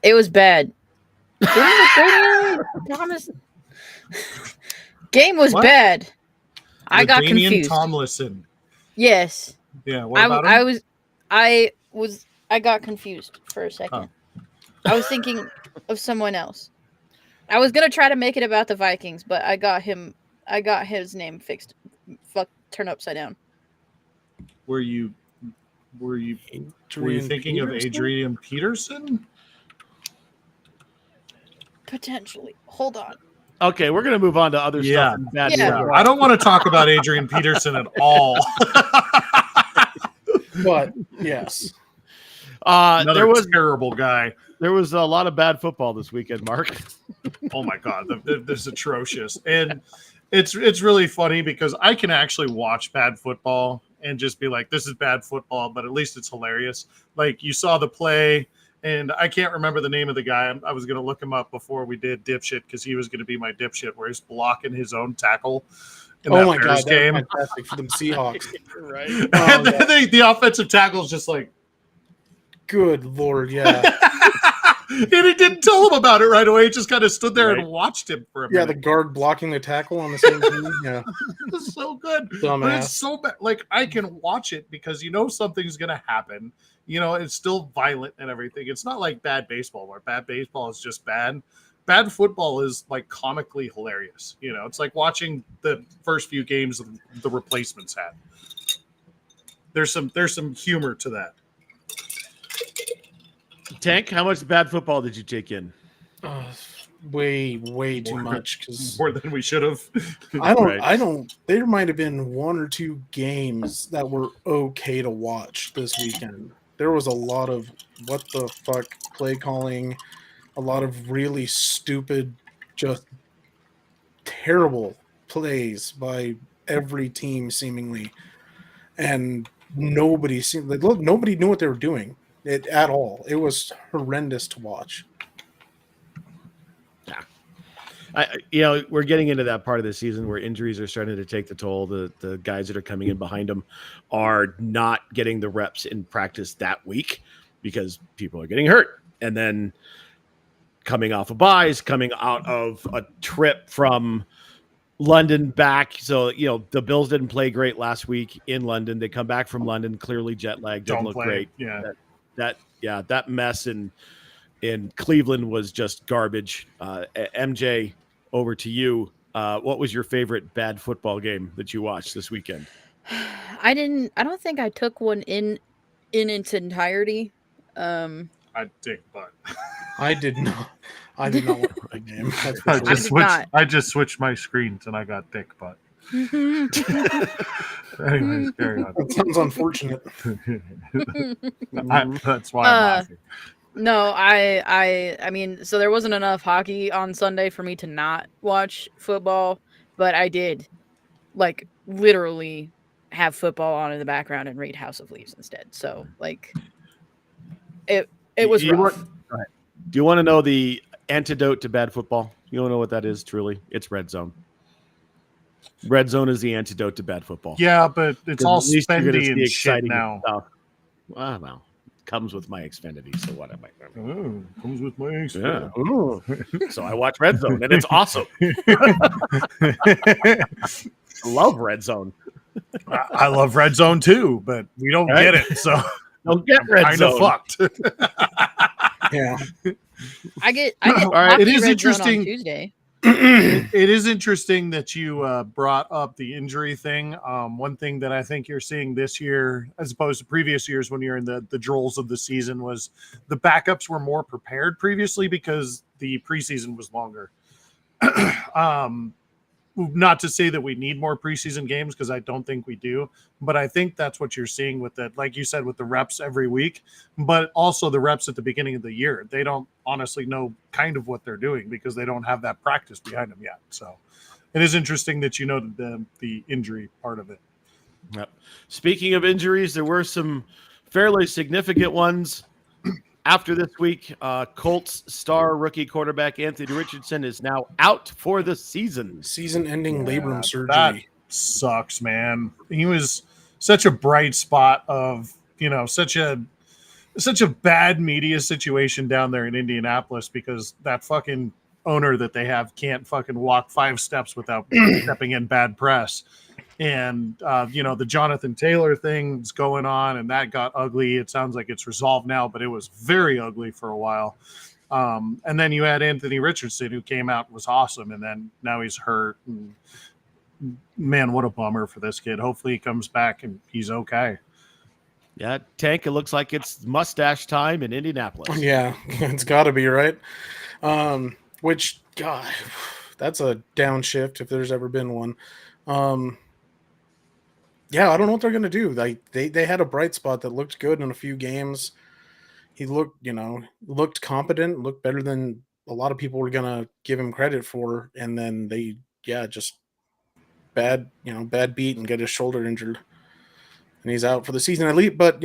It was bad. Thomas game was What? bad. I got LaDainian confused. Tomlinson. Yes, Yeah. What about him? I got confused for a second. I was thinking of someone else. I was gonna try to make it about the Vikings, but I got his name fixed. Turned upside down. Were you thinking of Adrian Peterson? Potentially. Hold on. Okay, we're going to move on to other Yeah. stuff. And bad Yeah. football. I don't want to talk about Adrian Peterson at all. But yes, Another there was terrible guy. There was a lot of bad football this weekend, Mark. Oh my God, this is atrocious. And it's really funny because I can actually watch bad football and just be like, this is bad football, but at least it's hilarious. Like you saw the play, and I can't remember the name of the guy. I was going to look him up before we did dipshit because he was going to be my dipshit where he's blocking his own tackle in that Bears game. That's fantastic for them Seahawks. Right. And then the offensive tackle is just like, Good Lord, yeah. and he didn't tell him about it right away. He just kind of stood there Right. and watched him for a Yeah, the minute. guard blocking the tackle on the same team. Yeah. It's so good. But Dumbass. it's so bad. Like I can watch it because something's gonna happen. It's still violent and everything. It's not like bad baseball where bad baseball is just bad. Bad football is like comically hilarious. It's like watching the first few games the Replacements had. There's some humor to that. Tank, how much bad football did you take in? Way too much because More than we should have. I don't. There might have been one or two games that were okay to watch this weekend. There was a lot of what the fuck play calling, a lot of really stupid, just terrible plays by every team seemingly, and nobody seemed like nobody knew what they were doing at all. It was horrendous to watch. We're getting into that part of the season where injuries are starting to take the toll. The guys that are coming in behind them are not getting the reps in practice that week because people are getting hurt. And then coming off of buys, coming out of a trip from London back. So, the Bills didn't play great last week in London. They come back from London, clearly jet lagged, didn't look great. Yeah. That mess in Cleveland was just garbage. MJ, over to you. What was your favorite bad football game that you watched this weekend? I don't think I took one in its entirety. I'd dick butt. I did not watch the game. That's for sure. I just switched my screens and I got dick butt. Anyways, carry on. That sounds unfortunate. That's why I'm laughing. No, I mean, so there wasn't enough hockey on Sunday for me to not watch football, but I did, like, literally have football on in the background and read House of Leaves instead. So, like, it was rough. Do you want to know the antidote to bad football? You want to know what that is, truly? It's red zone. Red zone is the antidote to bad football. Yeah, but it's all At least you're gonna spendy see and shit exciting now. stuff. Well, comes with my Xfinity, so what am I? Oh, comes with my Yeah. So I watch Red Zone, and it's awesome. love red zone. I love red zone too, but we don't Right? get it, so Don't get red kind of zone. fucked. Yeah. I get All right, hockey it is red interesting. zone on Tuesday. It is interesting that you brought up the injury thing. One thing that I think you're seeing this year, as opposed to previous years when you're in the drills of the season, was the backups were more prepared previously because the preseason was longer. Not to say that we need more preseason games, because I don't think we do, but I think that's what you're seeing with that, like you said, with the reps every week, but also the reps at the beginning of the year. They don't honestly know kind of what they're doing because they don't have that practice behind them yet. So it is interesting that you know the injury part of it. Yep. Speaking of injuries, there were some fairly significant ones. After this week, Colts star rookie quarterback Anthony Richardson is now out for the season. Season-ending labrum That surgery. sucks, man. He was such a bright spot of, such a bad media situation down there in Indianapolis, because that fucking owner that they have can't fucking walk 5 steps without stepping in bad press. And, the Jonathan Taylor thing's going on, and that got ugly. It sounds like it's resolved now, but it was very ugly for a while. And then you had Anthony Richardson, who came out and was awesome, and then now he's hurt. And, man, what a bummer for this kid. Hopefully he comes back and he's okay. Yeah, Tank, it looks like it's mustache time in Indianapolis. Yeah, it's got to be, right? Which, God, that's a downshift if there's ever been one. Yeah, I don't know what they're going to do. They had a bright spot that looked good in a few games. He looked competent, looked better than a lot of people were going to give him credit for. And then just bad beat and get his shoulder injured. And he's out for the season at least. But,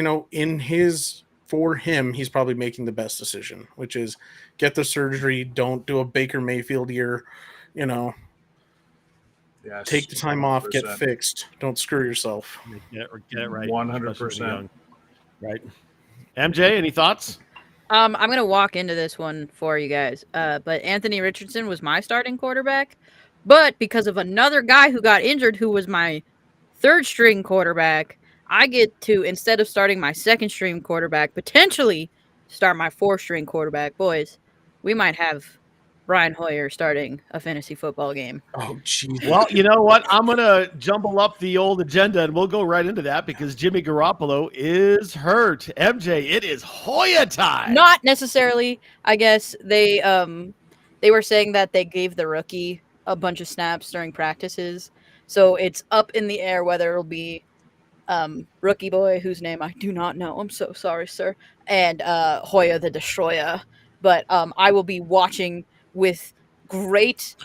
for him, he's probably making the best decision, which is get the surgery. Don't do a Baker Mayfield year, Yes, take the time 100%. off, get fixed. Don't screw yourself. Get it right. 100%. Right. MJ, any thoughts? I'm gonna walk into this one for you guys. But Anthony Richardson was my starting quarterback, but because of another guy who got injured, who was my 3rd string quarterback, I get to, instead of starting my 2nd string quarterback, potentially start my 4th string quarterback. Boys, we might have Brian Hoyer starting a fantasy football game. Oh, jeez. Well, you know what? I'm going to jumble up the old agenda, and we'll go right into that because Jimmy Garoppolo is hurt. MJ, it is Hoyer time. Not necessarily. I guess they were saying that they gave the rookie a bunch of snaps during practices, so it's up in the air whether it'll be rookie boy, whose name I do not know. I'm so sorry, sir, and Hoyer the Destroyer. But I will be watching with great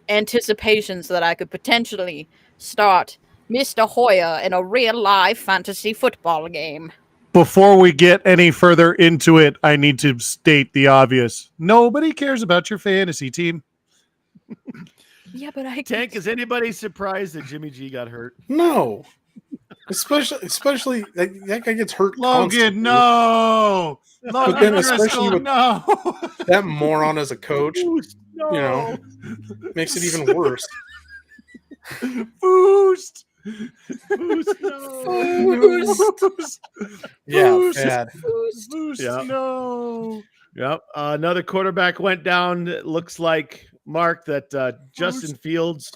anticipation so that I could potentially start Mr. Hoyer in a real live fantasy football game. Before we get any further into it, I need to state the obvious. Nobody cares about your fantasy team. Yeah, but Tank, is anybody surprised that Jimmy G got hurt? No. Especially that guy gets hurt Logan, constantly. no. But then Logan especially Driscoll, with no. that moron as a coach, No. makes it even worse. Boost. Boost, no. Boost. Yeah, Boost. bad. Boost, Yeah. no. Yep. Another quarterback went down. It looks like, Mark, that Justin Fields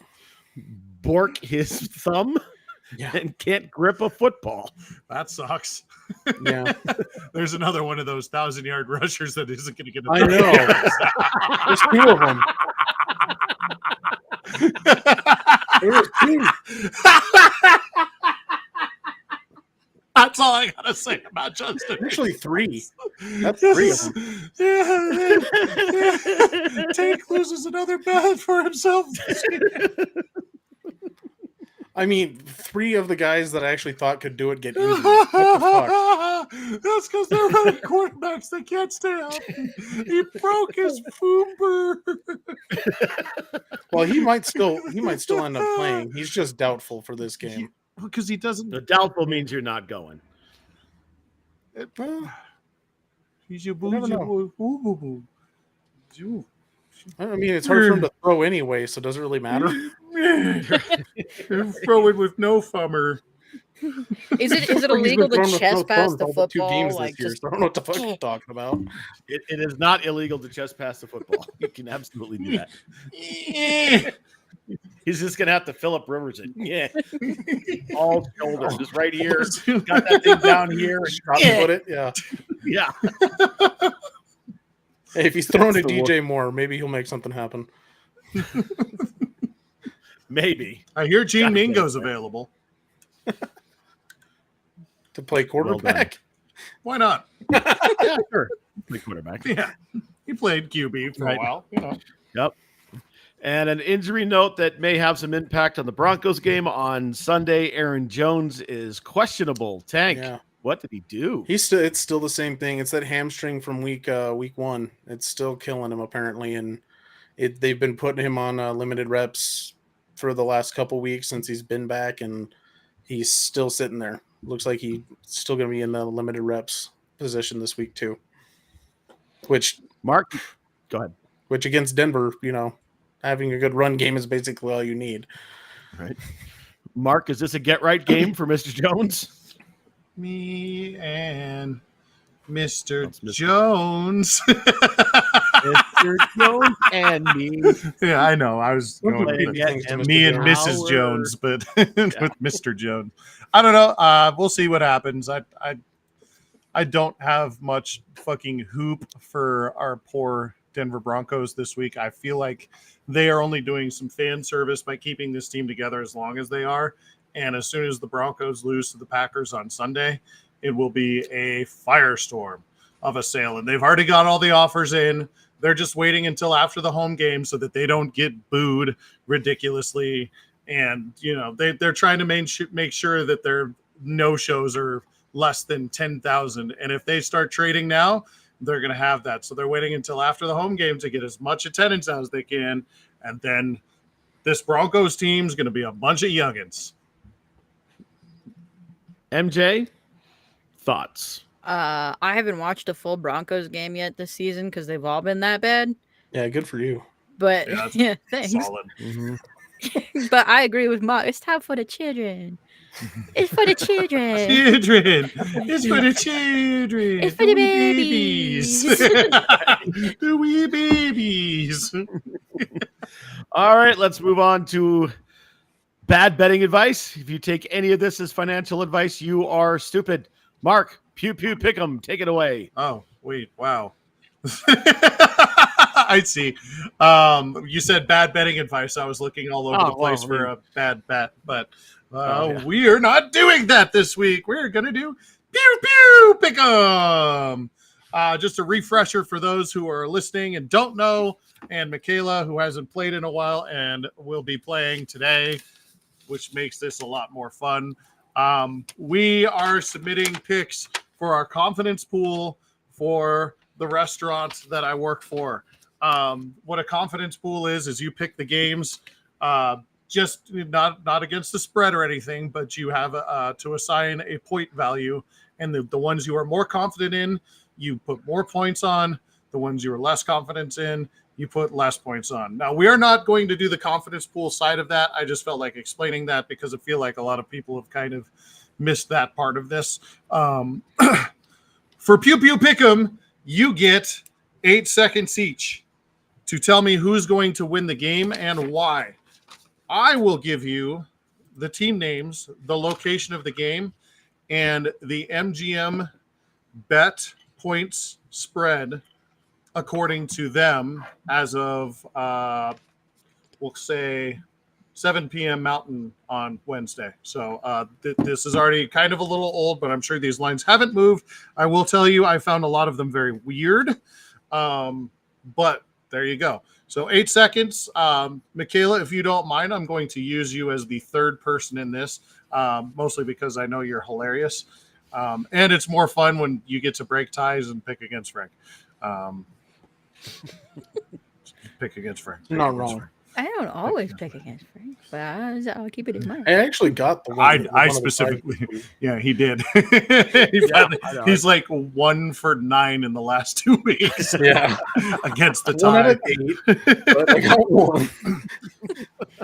bork his thumb and can't grip a football. That sucks. Yeah. There's another one of those 1,000-yard rushers that isn't going to get a I know. There's 2 of them. There's 2. That's all I gotta say about Justin. Actually, 3. That's 3 of them. Yeah. Tank loses another ballot for himself. I mean, 3 of the guys that I actually thought could do it get injured. What the fuck? That's because they're running quarterbacks that can't stay healthy. He broke his foober. Well, he might still end up playing. He's just doubtful for this game. Because he doesn't. The doubtful means you're not going. He's your never know. boo. I mean, it's hard for him to throw anyway, so does it really matter? Throw it with no fummer. Is it He's illegal been to thrown with chest no pass thumbs the all but 2 football? games Like this year, just so I don't know what the fuck you're talking about. It is not illegal to chest pass the football. You can absolutely do that. Yeah. He's just gonna have to Philip Rivers it. Yeah, all shoulder, just right here. Got that thing down here. Drop foot it, yeah. Yeah, Hey, if he's throwing to That's the DJ Moore, maybe he'll make something happen. maybe. I hear Gene Gotta get Mingo's it. available. To play quarterback. Why not? Yeah, sure. Play quarterback. Yeah. He played QB for Right. a while. You know. Yep. And an injury note that may have some impact on the Broncos game on Sunday. Aaron Jones is questionable. Tank, Yeah. what did he do? It's still the same thing. It's that hamstring from week 1. It's still killing him apparently, and they've been putting him on limited reps for the last couple weeks since he's been back, and he's still sitting there. Looks like he's still going to be in the limited reps position this week too. Which Mark, go ahead. Which against Denver, having a good run game is basically all you need. Right. Mark, is this a get right game for Mr. Jones? Me and Mr. That's Mr. Jones. Mr. Jones and me. Yeah, I know. I was going Playing with yet and me and Mr. Mrs. Howard. Jones, but with Mr. Jones. I don't know. We'll see what happens. I don't have much fucking hoop for our poor Denver Broncos this week. I feel like they are only doing some fan service by keeping this team together as long as they are. And as soon as the Broncos lose to the Packers on Sunday, it will be a firestorm of a sale. And they've already got all the offers in. They're just waiting until after the home game so that they don't get booed ridiculously. And, they're trying to make sure that their no-shows are less than 10,000. And if they start trading now, they're going to have that. So they're waiting until after the home game to get as much attendance as they can. And then this Broncos team is going to be a bunch of youngins. MJ, thoughts? I haven't watched a full Broncos game yet this season because they've all been that bad. Yeah, good for you. But Yeah, that's yeah, thanks. Solid. Mm-hmm. But I agree with Mark. It's time for the children. It's for the children. Children. It's for the children. It's for the babies. The wee babies. All right, let's move on to bad betting advice. If you take any of this as financial advice, you are stupid. Mark, pew pew pick 'em. Take it away. Oh, wait. Wow. I see. You said bad betting advice. I was looking all over the place for a bad bet, but we are not doing that this week. We're going to do pew pew pick 'em. Just a refresher for those who are listening and don't know, and Michaela, who hasn't played in a while and will be playing today, which makes this a lot more fun. We are submitting picks for our confidence pool for the restaurant that I work for. What a confidence pool is you pick the games, just not against the spread or anything, but you have to assign a point value, and the ones you are more confident in, you put more points on. The ones you are less confident in, you put less points on. Now, we are not going to do the confidence pool side of that. I just felt like explaining that because I feel like a lot of people have kind of missed that part of this. For Pew Pew Pick'em, you get 8 seconds each to tell me who's going to win the game and why. I will give you the team names, the location of the game, and the MGM bet points spread according to them as of, we'll say, 7 p.m. Mountain on Wednesday. So this is already kind of a little old, but I'm sure these lines haven't moved. I will tell you, I found a lot of them very weird, but there you go. So 8 seconds. Michaela, if you don't mind, I'm going to use you as the third person in this, mostly because I know you're hilarious. And it's more fun when you get to break ties and pick against Frank. Pick against Frank. Not wrong. Frank. I don't always pick against Frank, but I'll keep it in mind. I actually got the one. I specifically, yeah, he did. He's like 1 for 9 in the last 2 weeks. Yeah, Against the 1 out tie. of 8. But I got one.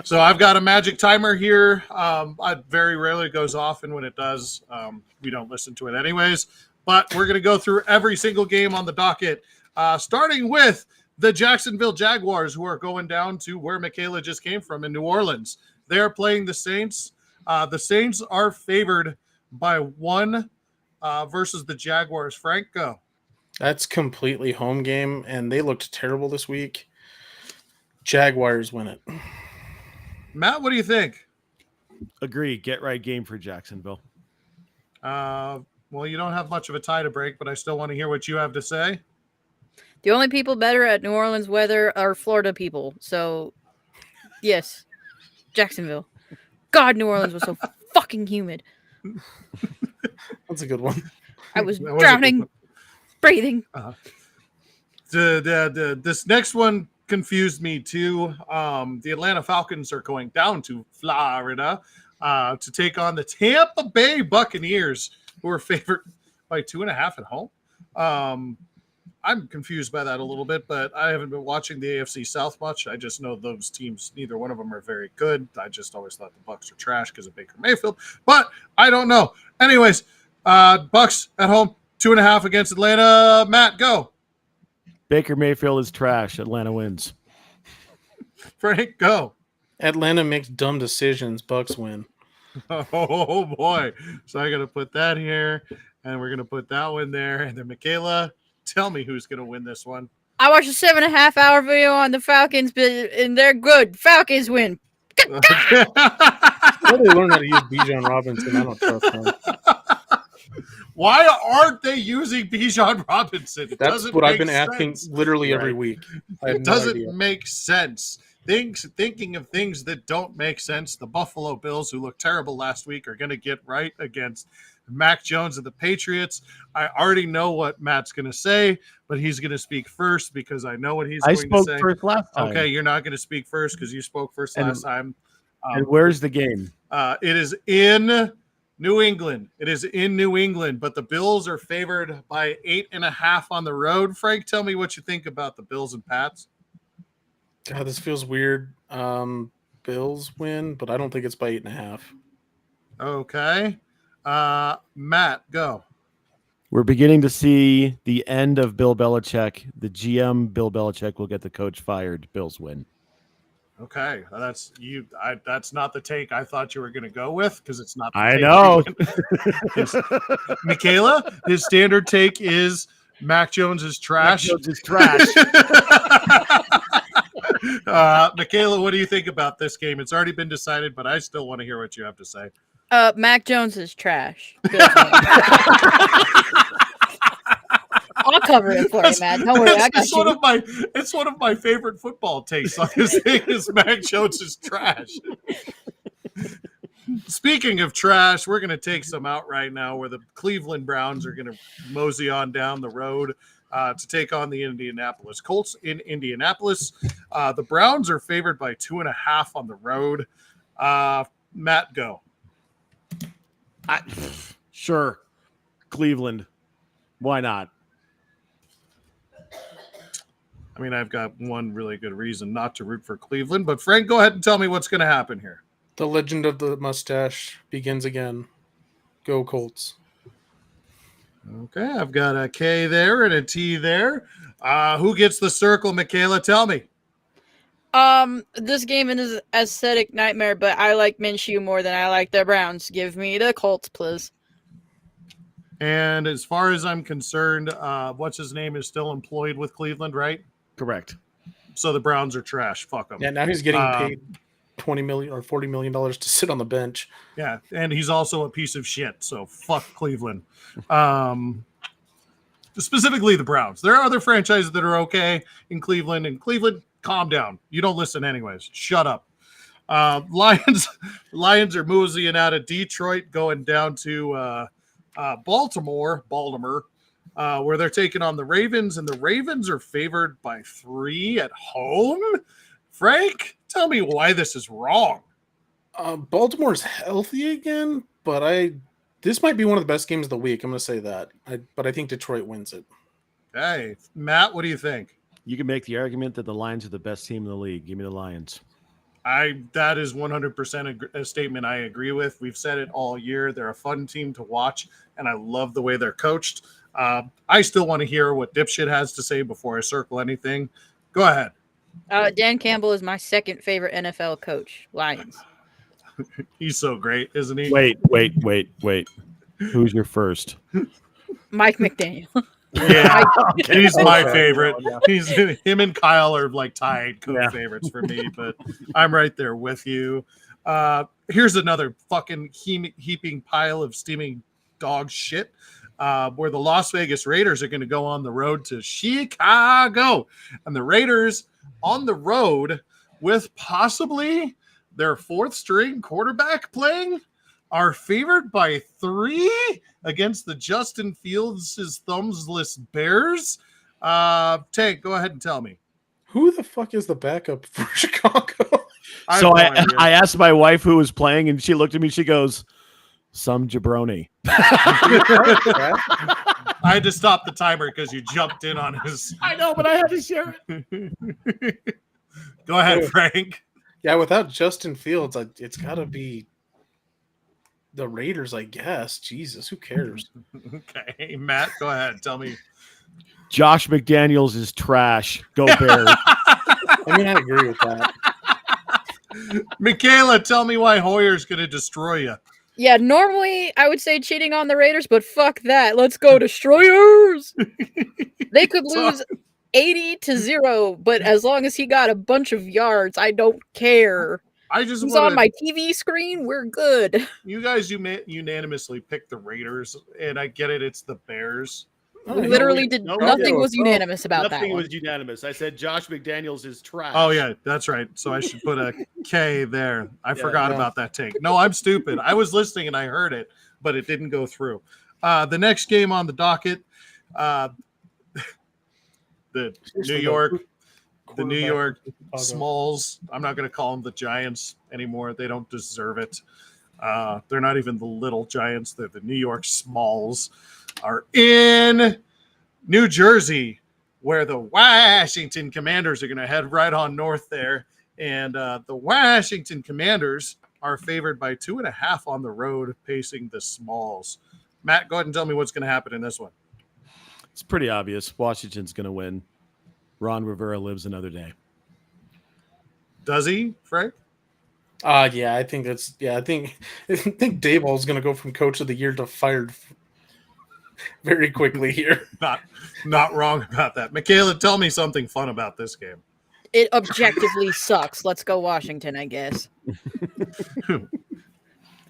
So I've got a magic timer here. It very rarely goes off, and when it does, we don't listen to it anyways. But we're going to go through every single game on the docket, starting with the Jacksonville Jaguars, who are going down to where Michaela just came from in New Orleans. They are playing the Saints. The Saints are favored by 1 versus the Jaguars. Frank, go. That's completely home game, and they looked terrible this week. Jaguars win it. Matt, what do you think? Agree. Get right game for Jacksonville. Well, you don't have much of a tie to break, but I still want to hear what you have to say. The only people better at New Orleans weather are Florida people. So, yes, Jacksonville. God, New Orleans was so fucking humid. That's a good one. I was That was a good drowning, one. breathing. This next one confused me too. The Atlanta Falcons are going down to Florida to take on the Tampa Bay Buccaneers, who are favored by 2.5 at home. I'm confused by that a little bit, but I haven't been watching the AFC South much. I just know those teams, neither one of them are very good. I just always thought the Bucs are trash because of Baker Mayfield, but I don't know. Anyways, Bucs at home, 2.5 against Atlanta. Matt, go. Baker Mayfield is trash. Atlanta wins. Frank, go. Atlanta makes dumb decisions. Bucks win. Oh boy. So I gotta put that here, and we're gonna put that one there. And then Michaela, tell me who's gonna win this one. I watched a 7.5-hour video on the Falcons, and they're good. Falcons win. How do they learn how to use Bijan Robinson? I don't trust them. Why aren't they using Bijan Robinson? That's what I've been asking literally every Right. week. I have It no doesn't idea. make sense. Thinking of things that don't make sense. The Buffalo Bills, who looked terrible last week, are going to get right against Mac Jones and the Patriots. I already know what Matt's going to say, but he's going to speak first because I know what he's I going spoke to say. first last time. Okay, you're not going to speak first because you spoke first And- last time. And where's the game? It is in New England. It is in New England, but the Bills are favored by 8.5 on the road. Frank, tell me what you think about the Bills and Pats. God, this feels weird. Bills win, but I don't think it's by 8.5. Okay. Matt, go. We're beginning to see the end of Bill Belichick. The GM, Bill Belichick, will get the coach fired. Bills win. Okay, that's you. That's not the take I thought you were going to go with because it's not. The I take know. Michaela, his standard take is Mac Jones is trash. Mac Jones is trash. Michaela, what do you think about this game? It's already been decided, but I still want to hear what you have to say. Mac Jones is trash. Bills win. I'll cover it for you, Matt. Don't worry, I got It's you. it's one of my favorite football takes on this thing is Mac Jones is trash. Speaking of trash, we're going to take some out right now where the Cleveland Browns are going to mosey on down the road to take on the Indianapolis Colts in Indianapolis. The Browns are favored by 2.5 on the road. Matt, go. Sure. Cleveland. Why not? I mean, I've got one really good reason not to root for Cleveland, but Frank, go ahead and tell me what's going to happen here. The legend of the mustache begins again. Go Colts. Okay, I've got a K there and a T there. Who gets the circle, Michaela? Tell me. This game is an aesthetic nightmare, but I like Minshew more than I like the Browns. Give me the Colts, please. And as far as I'm concerned, what's his name is still employed with Cleveland, right? Correct. So the Browns are trash. Fuck them. Yeah, now he's getting paid $20 million or $40 million to sit on the bench. Yeah, and he's also a piece of shit. So fuck Cleveland. Specifically the Browns. There are other franchises that are okay in Cleveland. And Cleveland, calm down. You don't listen anyways. Shut up. Lions are moseying out of Detroit, going down to Baltimore, where they're taking on the Ravens, and the Ravens are favored by 3 at home. Frank, tell me why this is wrong. Baltimore's healthy again, but this might be one of the best games of the week. I'm going to say that. But I think Detroit wins it. Hey, Matt, what do you think? You can make the argument that the Lions are the best team in the league. Give me the Lions. That is 100% a statement I agree with. We've said it all year. They're a fun team to watch, and I love the way they're coached. I still want to hear what Dipshit has to say before I circle anything. Go ahead. Dan Campbell is my second favorite NFL coach. Lions. He's so great, isn't he? Wait. Who's your first? Mike McDaniel. Yeah, he's my Okay. favorite. Yeah. He's him and Kyle are like tied co-favorites for me, but I'm right there with you. Here's another fucking heaping pile of steaming dog shit. Where the Las Vegas Raiders are going to go on the road to Chicago, and the Raiders on the road with possibly their fourth string quarterback playing are favored by 3 against the Justin Fields' thumbsless Bears. Tank, go ahead and tell me. Who the fuck is the backup for Chicago? So have no idea. I asked my wife who was playing, and she looked at me. She goes, "Some jabroni." I had to stop the timer because you jumped in on his. I know, but I had to share it. Go ahead, Frank. Yeah, without Justin Fields, it's got to be the Raiders, I guess. Jesus, who cares? Okay, Matt, go ahead. Tell me. Josh McDaniels is trash. Go Bears. I mean, I agree with that. Michaela, tell me why Hoyer's going to destroy you. Yeah, normally I would say cheating on the Raiders, but fuck that. Let's go Destroyers. They could lose 80-0, but as long as he got a bunch of yards, I don't care. I just He's want on my TV screen. We're good. You guys unanimously picked the Raiders, and I get it. It's the Bears. Oh, We no, literally we- did no, nothing yeah, was oh, unanimous about that. Nothing One. was unanimous. I said Josh McDaniels is trash. Oh, yeah, that's right. So I should put a K there. I forgot yeah. about that take. No, I'm stupid. I was listening and I heard it, but it didn't go through. The next game on the docket, the Seriously, New though, York quarterback for Chicago. Smalls. I'm not going to call them the Giants anymore. They don't deserve it. They're not even the little Giants. They're the New York Smalls. Are in New Jersey, where the Washington Commanders are going to head right on north there. And the Washington Commanders are favored by 2.5 on the road, pacing the Smalls. Matt, go ahead and tell me what's going to happen in this one. It's pretty obvious. Washington's going to win. Ron Rivera lives another day. Does he, Frank? Yeah, I think that's. Yeah, I think Daboll is going to go from coach of the year to fired very quickly here. Not wrong about that. Michaela, tell me something fun about this game. It objectively sucks. Let's go Washington, I guess.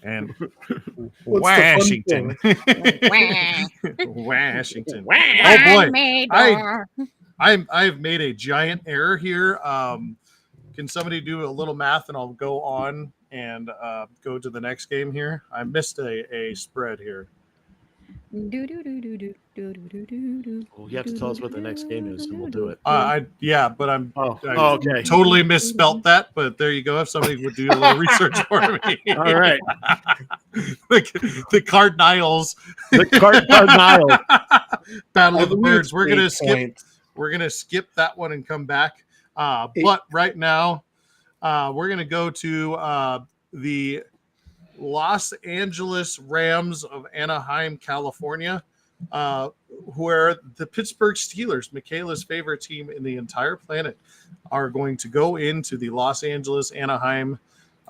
And What's the Washington. Wah. Washington. Wah, Oh boy. Mador. I've made a giant error here. Can somebody do a little math and I'll go on and go to the next game here? I missed a spread here. Well, you have to tell us what the next game is, and we'll do it. But I'm Okay. totally misspelt that. But there you go. If somebody would do a little research for me. All right. the Cardinals. The Cardinals. Battle I of the believe Birds. it's We're gonna 8 skip. points. We're gonna skip that one and come back. But right now, we're gonna go to the Los Angeles Rams of Anaheim, California, where the Pittsburgh Steelers, Michaela's favorite team in the entire planet, are going to go into the Los Angeles Anaheim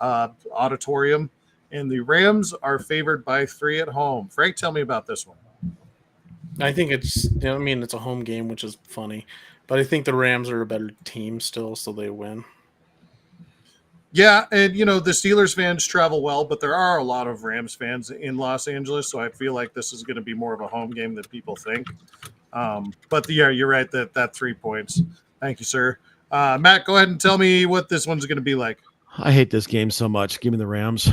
auditorium, and the Rams are favored by 3 at home. Frank, tell me about this one. I think it's. I mean, it's a home game, which is funny, but I think the Rams are a better team still, so they win. Yeah, and the Steelers fans travel well, but there are a lot of Rams fans in Los Angeles, so I feel like this is going to be more of a home game than people think. But yeah, you're right that 3 points. Thank you, sir. Matt, go ahead and tell me what this one's going to be like. I hate this game so much. Give me the Rams.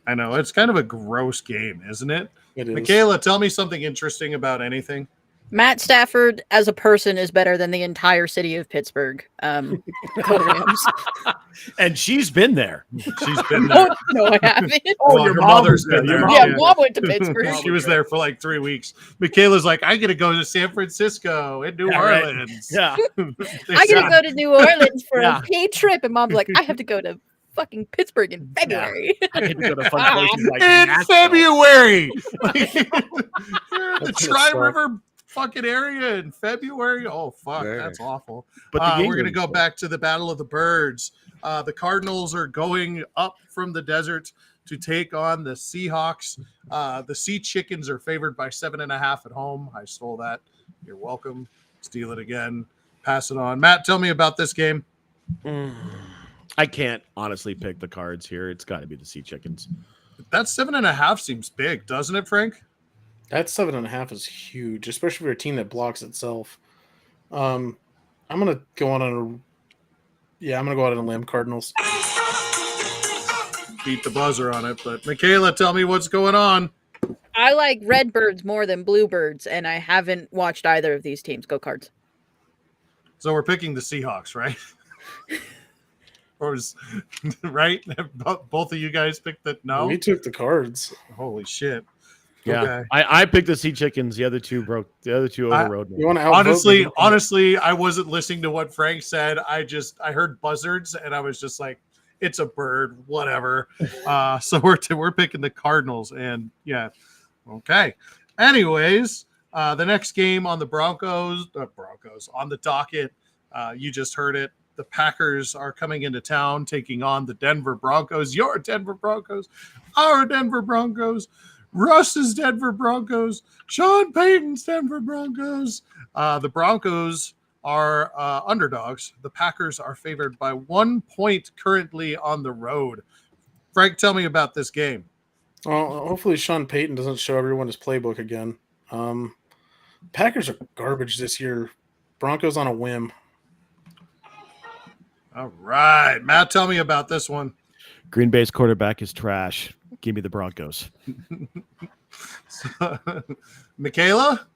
I know it's kind of a gross game, isn't it? It is. Michaela, tell me something interesting about anything. Matt Stafford as a person is better than the entire city of Pittsburgh. Go Rams. And she's been there. She's been there. No, I haven't. Oh, your her mom mother's was there. been Your there. mom Yeah, was Mom went to Pittsburgh. She was there for like 3 weeks. Michaela's like, I gotta go to San Francisco and New Yeah, right. Orleans. Yeah. I gotta go to New Orleans for Yeah. a paid trip, and Mom's like, I have to go to fucking Pittsburgh in February. I get to go to fun places like in Nashville. February. Like, you're at the That's Tri suck. River fucking area in February. Oh fuck, Yeah. that's awful. But the We're gonna Yingling go stuff. back to the Battle of the Birds. The Cardinals are going up from the desert to take on the Seahawks. The Sea Chickens are favored by 7.5 at home. I stole that. You're welcome. Steal it again. Pass it on. Matt, tell me about this game. I can't honestly pick the Cards here. It's got to be the Sea Chickens. That 7.5 seems big, doesn't it, Frank? That 7.5 is huge, especially for a team that blocks itself. I'm gonna go out on a limb. Cardinals. Beat the buzzer on it, but Michaela, tell me what's going on. I like Redbirds more than Bluebirds, and I haven't watched either of these teams. Go Cards. So we're picking the Seahawks, right? Or is right? Both of you guys picked that? No. We took the Cards. Holy shit! Yeah, Okay. I picked the Sea Chickens. The other two overrode me. You want to Honestly, I wasn't listening to what Frank said. I heard buzzards, and I was just like, "It's a bird, whatever." So we're picking the Cardinals, and yeah, okay. Anyways, the next game on the Broncos on the docket. You just heard it. The Packers are coming into town, taking on the Denver Broncos. Your Denver Broncos, our Denver Broncos, Russ's Denver Broncos, Sean Payton's Denver Broncos. The Broncos are underdogs. The Packers are favored by 1 point currently on the road. Frank, tell me about this game. Well, hopefully Sean Payton doesn't show everyone his playbook again. Packers are garbage this year. Broncos on a whim. All right, Matt, tell me about this one. Green Bay's quarterback is trash. Give me the Broncos. Michaela?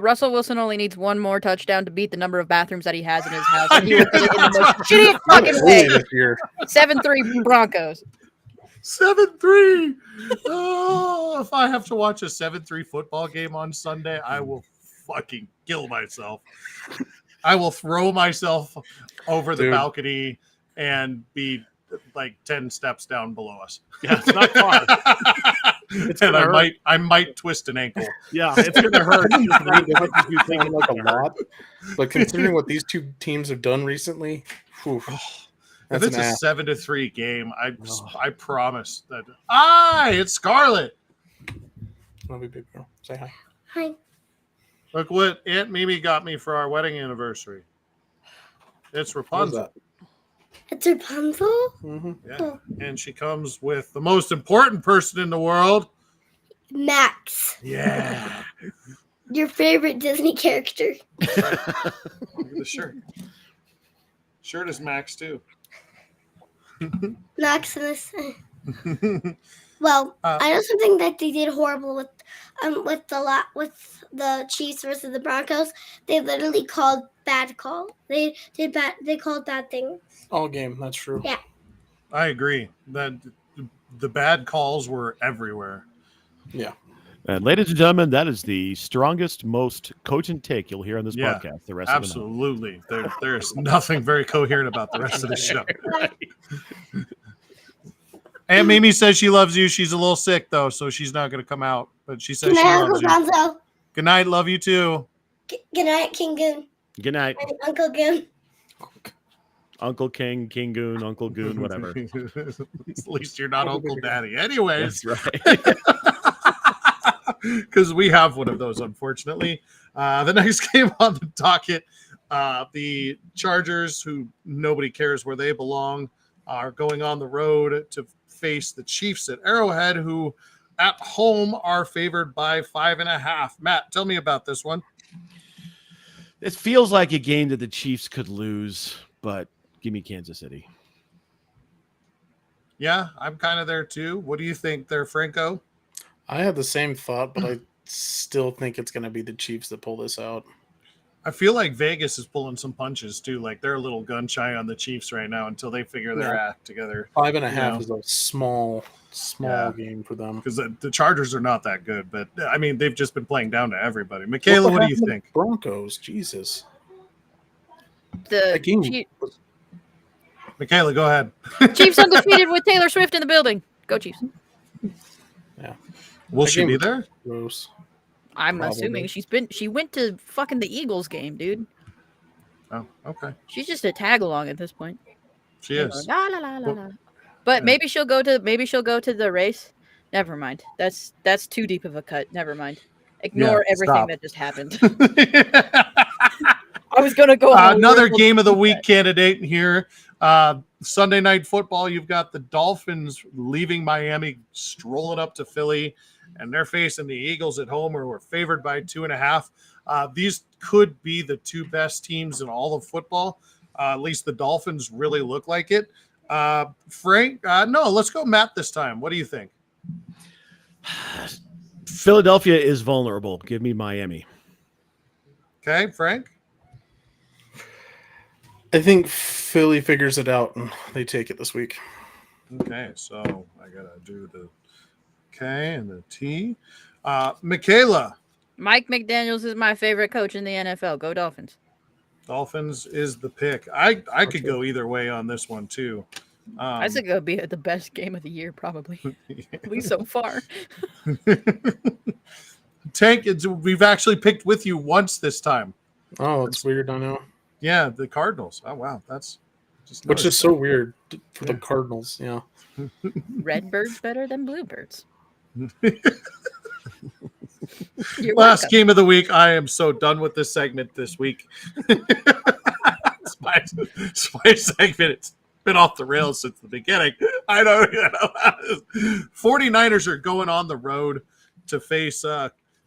Russell Wilson only needs one more touchdown to beat the number of bathrooms that he has in his house. And he will do it in the most shitty fucking way. This year. 7-3 Broncos. 7-3. Oh, if I have to watch a 7-3 football game on Sunday, I will fucking kill myself. I will throw myself over the balcony and be like 10 steps down below us. Yeah, it's not far. And I might twist an ankle. Yeah, it's gonna hurt. You think like a lot, but considering what these two teams have done recently, whew, If that's it's an a ass. 7-3 game, I promise that. It's Scarlett. Love you, big girl. Say hi. Hi. Look what Aunt Mimi got me for our wedding anniversary. It's What is Rapunzel. that? It's Rapunzel? Mm-hmm. Yeah. And she comes with the most important person in the world. Max. Yeah. Your favorite Disney character. Look at the shirt. Shirt is Max too. Maximus. Well, I also think that they did horrible with the Chiefs versus the Broncos. They literally called bad call. They called bad things. All game. That's true. Yeah. I agree that the bad calls were everywhere. Yeah. And ladies and gentlemen, that is the strongest, most cogent take you'll hear on this podcast. The rest Absolutely. There's nothing very coherent about the rest of the show. Aunt Mimi says she loves you. She's a little sick though, so she's not going to come out. But she says Good she night, loves Uncle you. Gonzo. Good night. Love you too. Good night, King Goon. of it. Good night, And Uncle Goon. Uncle King, King Goon, Uncle Goon, whatever. At least you're not Uncle Daddy. Anyways, That's right. because we have one of those, unfortunately. The next game on the docket, the Chargers, who nobody cares where they belong, are going on the road to face the Chiefs at Arrowhead, who at home are favored by 5.5. Matt, tell me about this one. It feels like a game that the Chiefs could lose, but give me Kansas City. Yeah, I'm kind of there too. What do you think there, Franco? I had the same thought, but I still think it's going to be the Chiefs that pull this out. I feel like Vegas is pulling some punches too. Like they're a little gun shy on the Chiefs right now until they figure their act together. 5.5 is a small game for them. Because the Chargers are not that good, but I mean they've just been playing down to everybody. Michaela, what do you think? Broncos, Jesus. Michaela, go ahead. Chiefs undefeated with Taylor Swift in the building. Go Chiefs. Yeah. Will she be there? Gross. I'm assuming she went to fucking the Eagles game, dude. Oh, okay. She's just a tag along at this point. She is. La, la, la, la, la. But maybe she'll go to the race. Never mind. That's too deep of a cut. Never mind. Ignore everything that just happened. I was gonna go on another game of the week candidate here. Sunday night football. You've got the Dolphins leaving Miami, strolling up to Philly, and they're facing the Eagles at home, who are favored by 2.5. These could be the two best teams in all of football. At least the Dolphins really look like it. Frank, no, let's go Matt this time. What do you think? Philadelphia is vulnerable. Give me Miami. Okay, Frank? I think Philly figures it out and they take it this week. Okay, so I got to do the K and the T. Michaela. Mike McDaniels is my favorite coach in the NFL. Go Dolphins. Dolphins is the pick. I could go either way on this one, too. I think it'll be the best game of the year, probably. At least so far. Tank, we've actually picked with you once this time. Oh, that's weird. I know. Yeah, the Cardinals. Oh, wow. That's just which is so weird for the Cardinals. Yeah. Redbirds better than bluebirds. Last game of the week. I am so done with this segment this week. It's my segment. It's been off the rails since the beginning. I don't know. 49ers are going on the road to face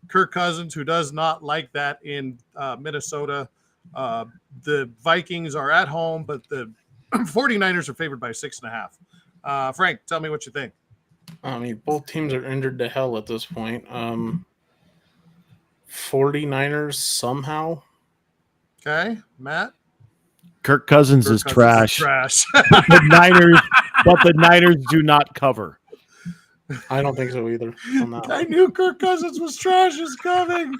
Kirk Cousins, who does not like that in Minnesota. The Vikings are at home, but the 49ers are favored by 6.5. Frank, tell me what you think. I mean, both teams are injured to hell at this point. 49ers somehow. Okay, Matt? Kirk Cousins is trash. But the Niners do not cover. I don't think so either. I knew Kirk Cousins was trash is coming.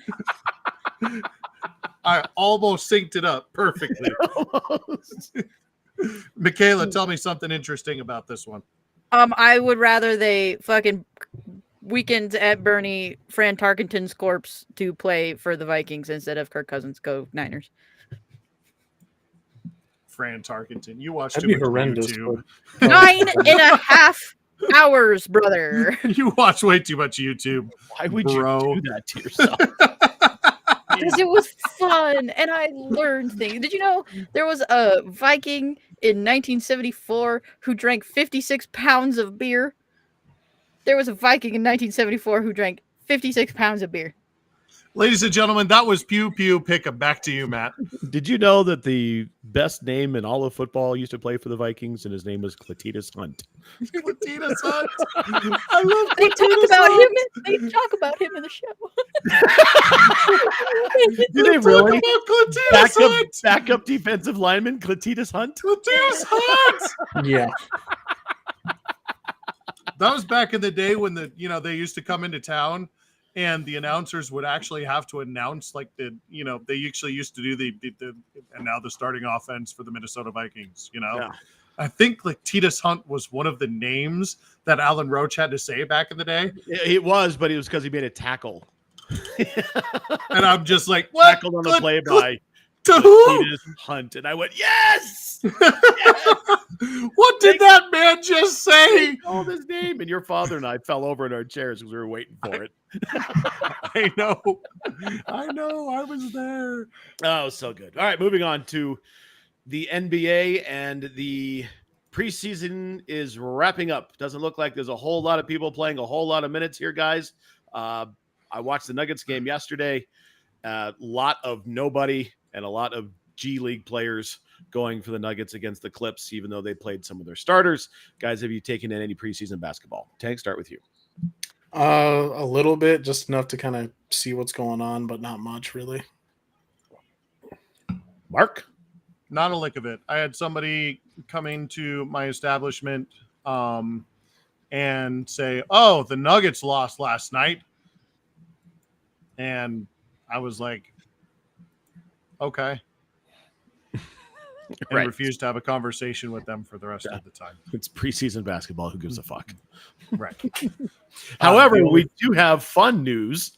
I almost synced it up perfectly. Michaela, tell me something interesting about this one. I would rather they fucking weekends at Bernie Fran Tarkenton's corpse to play for the Vikings instead of Kirk Cousins. Go Niners. Fran Tarkenton, you watched too much YouTube. 9.5 hours, brother. You watch way too much YouTube. Why would you do that to yourself? Because it was fun and I learned things. Did you know there was a Viking in 1974 who drank 56 pounds of beer? There was a Viking in 1974 who drank 56 pounds of beer. Ladies and gentlemen, that was Pew Pew Pick'em. Back to you, Matt. Did you know that the best name in all of football used to play for the Vikings, and his name was Cletus Hunt? Cletus Hunt. I love they talk about him. They talk about him in the show. Do they really? Hunt. Backup defensive lineman Cletus Hunt. Cletus Hunt. Yeah. That was back in the day when they used to come into town. And the announcers would actually have to announce they actually used to do the and now the starting offense for the Minnesota Vikings, Yeah. I think Titus Hunt was one of the names that Alan Roach had to say back in the day. It was, but it was because he made a tackle. And I'm just like, what? Tackled on the play by to who? Titus Hunt. And I went, yes! What did that man just say? Called his name, and your father and I fell over in our chairs because we were waiting for it. I know. I was there. Oh, so good. All right, moving on to the NBA, and the preseason is wrapping up. Doesn't look like there's a whole lot of people playing a whole lot of minutes here, guys. I watched the Nuggets game yesterday. A lot of nobody and a lot of G League players going for the Nuggets against the Clips, even though they played some of their starters. Guys, have you taken in any preseason basketball? Tank, start with you. A little bit, just enough to kind of see what's going on, but not much really. Mark? Not a lick of it. I had somebody coming to my establishment and say, "Oh, the Nuggets lost last night," and I was like, "Okay," and Right. refused to have a conversation with them for the rest of the time. It's preseason basketball. Who gives a fuck? Right. However, the we do have fun news.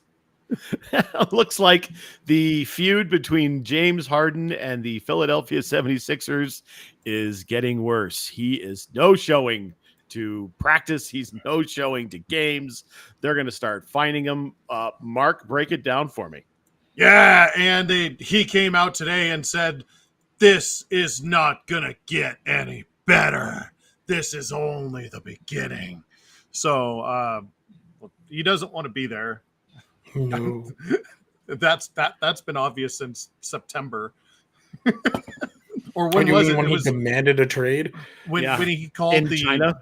Looks like the feud between James Harden and the Philadelphia 76ers is getting worse. He is no showing to practice. He's no showing to games. They're going to start finding him. Mark, break it down for me. Yeah, and he came out today and said, "This is not gonna get any better. This is only the beginning." So he doesn't want to be there. No. That's been obvious since September. Or What when do you was mean it? when It he was demanded a trade? when Yeah. he called In the China?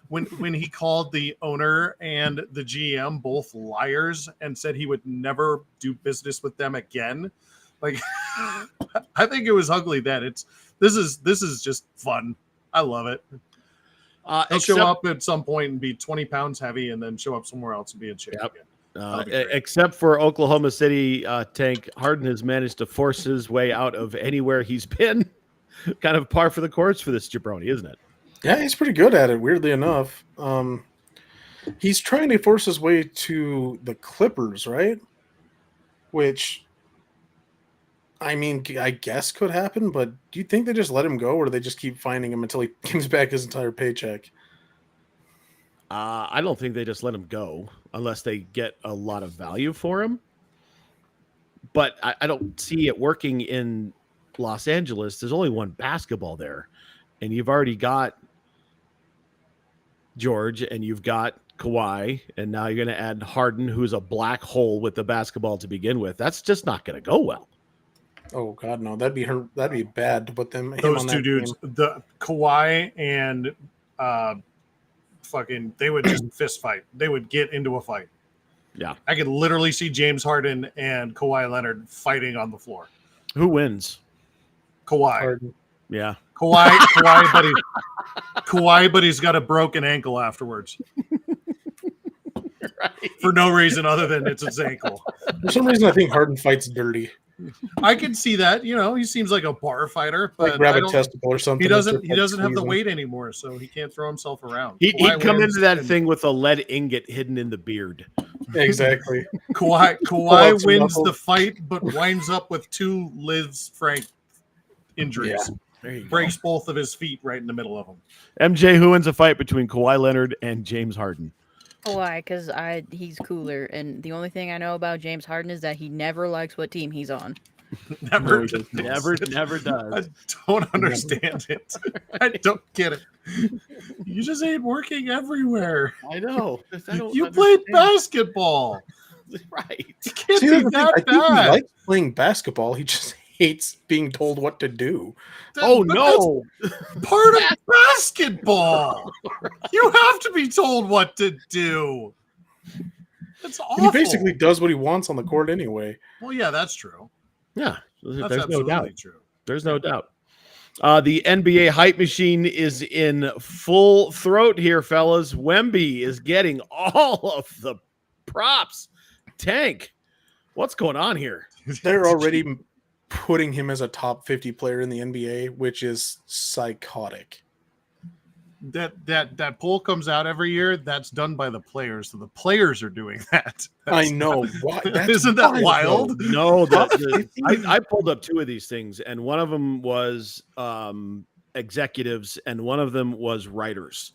when he called the owner and the GM both liars and said he would never do business with them again. Like, I think it was ugly then. This is just fun. I love it. He'll show up at some point and be 20 pounds heavy and then show up somewhere else and be in shape Yep. again. That'll be great. Except for Oklahoma City, Tank, Harden has managed to force his way out of anywhere he's been. Kind of par for the course for this jabroni, isn't it? Yeah, he's pretty good at it, weirdly enough. He's trying to force his way to the Clippers, right? Which, I mean, I guess could happen, but do you think they just let him go, or do they just keep finding him until he gives back his entire paycheck? I don't think they just let him go unless they get a lot of value for him. But I don't see it working in Los Angeles. There's only one basketball there, and you've already got George and you've got Kawhi, and now you're going to add Harden, who's a black hole with the basketball to begin with. That's just not going to go well. Oh God, no! That'd be bad to put him. Those two dudes, the Kawhi and they would just fist fight. They would get into a fight. Yeah. I could literally see James Harden and Kawhi Leonard fighting on the floor. Who wins? Kawhi. Harden. Yeah. Kawhi, but he's got a broken ankle afterwards. Right. For no reason other than it's his ankle. For some reason, I think Harden fights dirty. I can see that. You know, he seems like a bar fighter, but Like grab a testicle or something. he doesn't have the squeezing. weight anymore, so he can't throw himself around. He'd Kawhi come wins, into that and thing with a lead ingot hidden in the beard. Exactly. Kawhi some wins knuckles. the fight, but winds up with 2 Liz Frank injuries. Yeah. There you Breaks both of his feet right in the middle of them. MJ, who wins a fight between Kawhi Leonard and James Harden? Why? Because he's cooler, and the only thing I know about James Harden is that he never likes what team he's on. Never, Never does. I don't understand it. I don't get it. You just ain't working everywhere. I know. You played basketball. Right. It can't See, be that's the thing. I that think he bad. likes playing basketball. He just hates being told what to do. Oh, But no. that's part of basketball. You have to be told what to do. It's awful. He basically does what he wants on the court anyway. Well, yeah, that's true. Yeah. That's There's no absolutely doubt. true. There's no doubt. The NBA hype machine is in full throat here, fellas. Wemby is getting all of the props. Tank, what's going on here? They're already putting him as a top 50 player in the NBA, which is psychotic. That poll comes out every year. That's done by the players, so the players are doing that. I know. Why? Isn't that wild? No, I pulled up 2 of these things, and one of them was executives, and one of them was writers.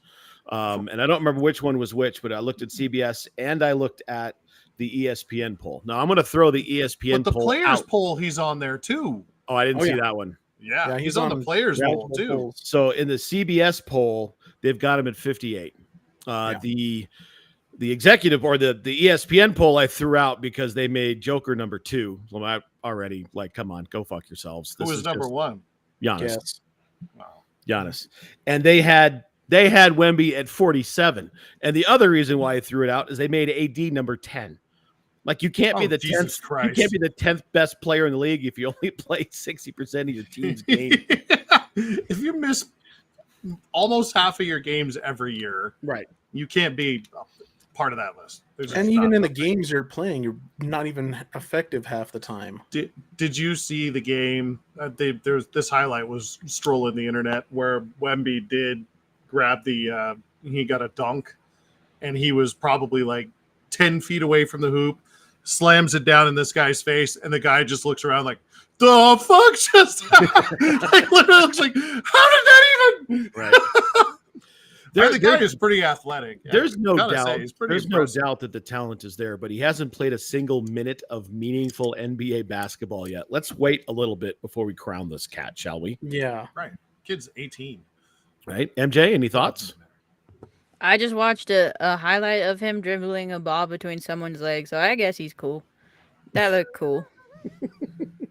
And I don't remember which one was which, but I looked at CBS and I looked at the ESPN poll. Now I'm going to throw the ESPN But the poll players out. poll, he's on there too. Oh, I didn't Oh, see yeah. that one. Yeah, he's on the players poll multiple too. polls. So in the CBS poll, they've got him at 58. Yeah. The executive or the ESPN poll I threw out because they made Joker number 2. So I already like, come on, go fuck yourselves. Who This was is number just 1? Giannis. Yes. Wow. Giannis. And they had They had Wemby at 47. And the other reason why I threw it out is they made AD number 10. Like you can't be the 10th. You can't be the 10th best player in the league if you only play 60% of your team's game. If you miss almost half of your games every year, Right. you can't be part of that list. And even in the games you're playing, you're not even effective half the time. Did you see the game? There's this highlight was strolling the internet where Wemby did grab he got a dunk, and he was probably like 10 feet away from the hoop, slams it down in this guy's face, and the guy just looks around like, the fuck just like literally looks like, how did that even right? The guy is pretty athletic. There's no doubt. There's no doubt that the talent is there, but he hasn't played a single minute of meaningful NBA basketball yet. Let's wait a little bit before we crown this cat, shall we? Yeah. Right. Kid's 18. Right. MJ, any thoughts? I just watched a highlight of him dribbling a ball between someone's legs, so I guess he's cool. That looked cool.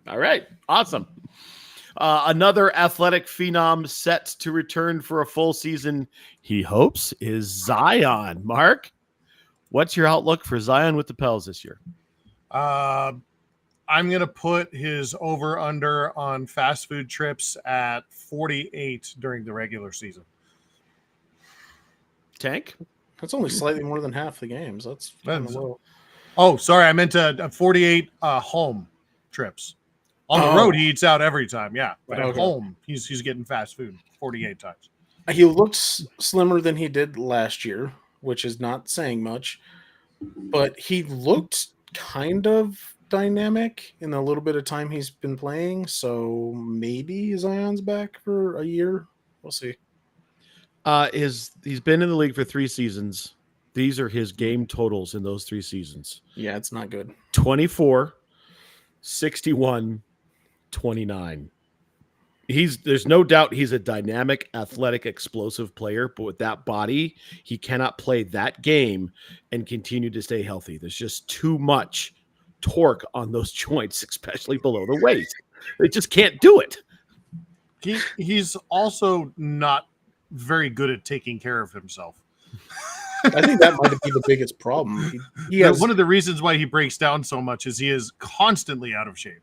All right. Awesome. Another athletic phenom set to return for a full season, he hopes, is Zion. Mark, what's your outlook for Zion with the Pels this year? I'm going to put his over-under on fast food trips at 48 during the regular season. Tank? That's only slightly more than half the games. That's kind of low. Oh, sorry. I meant 48 home trips. On the road, he eats out every time. Yeah. But at home, he's getting fast food 48 times. He looked slimmer than he did last year, which is not saying much. But he looked kind of dynamic in the little bit of time he's been playing. So maybe Zion's back for a year. We'll see. He's been in the league for 3 seasons. These are his game totals in those 3 seasons. Yeah, it's not good. 24, 61, 29. There's no doubt he's a dynamic, athletic, explosive player, but with that body, he cannot play that game and continue to stay healthy. There's just too much torque on those joints, especially below the waist. They just can't do it. He's also not very good at taking care of himself. I think that might be the biggest problem. He has one of the reasons why he breaks down so much is he is constantly out of shape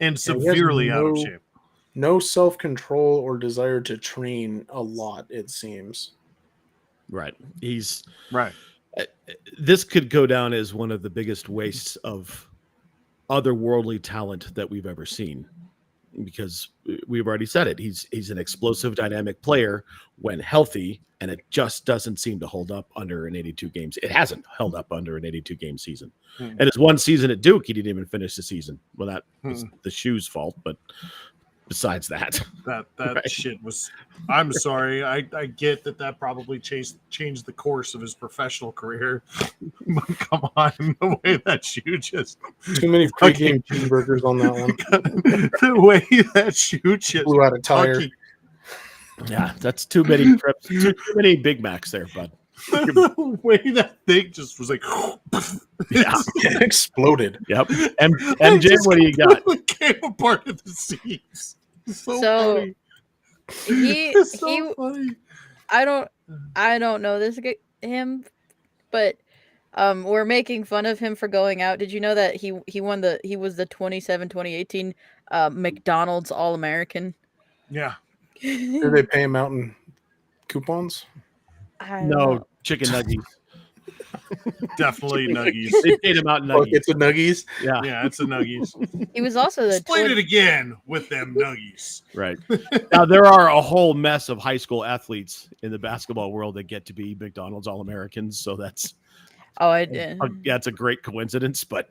and severely out of shape. No self-control or desire to train a lot, it seems. Right. Right. This could go down as one of the biggest wastes of otherworldly talent that we've ever seen, because we've already said it. He's an explosive, dynamic player when healthy, and it just doesn't seem to hold up under an 82 games. It hasn't held up under an 82 game season. And it's one season at Duke, he didn't even finish the season. Well, that was the shoe's fault, but besides that right. Shit was, I'm sorry. I get that probably changed the course of his professional career. But come on, the way that shoe just too many pre-game cheeseburgers on that one. The way that shoe just blew out a tire. Yeah, that's too many trips, too many Big Macs there, bud. The way that thing just was like, yeah, it exploded. Yep. MJ, what do you got? It came apart at the seams. So funny. Funny. I don't know him, but we're making fun of him for going out. Did you know that he was the 2018 McDonald's All-American? Yeah. Did they pay him out in coupons? No, chicken nuggies. Definitely nuggies. They paid him out in nuggies. It's a nuggies. Yeah, it's a nuggies. He was also the Explain it again with them nuggies. Right. Now there are a whole mess of high school athletes in the basketball world that get to be McDonald's All-Americans, so that's it's a great coincidence, but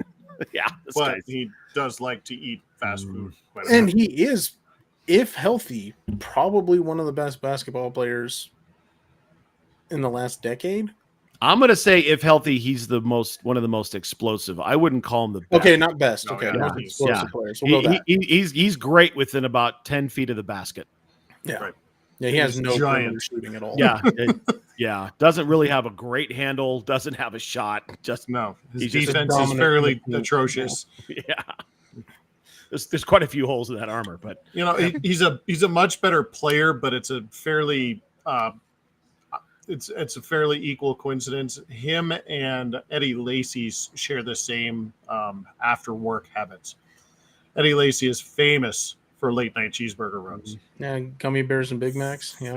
yeah. But he does like to eat fast food. And he is, if healthy, probably one of the best basketball players in the last decade. I'm gonna say, if healthy, he's one of the most explosive. I wouldn't call him the best. Okay, not best. Okay, yeah. Explosive players. We'll go that. He's great within about 10 feet of the basket. Yeah, right. Yeah, he has no giant shooting at all. Yeah, yeah. Doesn't really have a great handle. Doesn't have a shot. Just no. His he's defense is fairly atrocious. Yeah. There's quite a few holes in that armor, but he's a much better player, but it's a fairly it's a fairly equal coincidence. Him and Eddie Lacy share the same after work habits. Eddie Lacy is famous for late night cheeseburger runs. Yeah, gummy bears and Big Macs. Yeah.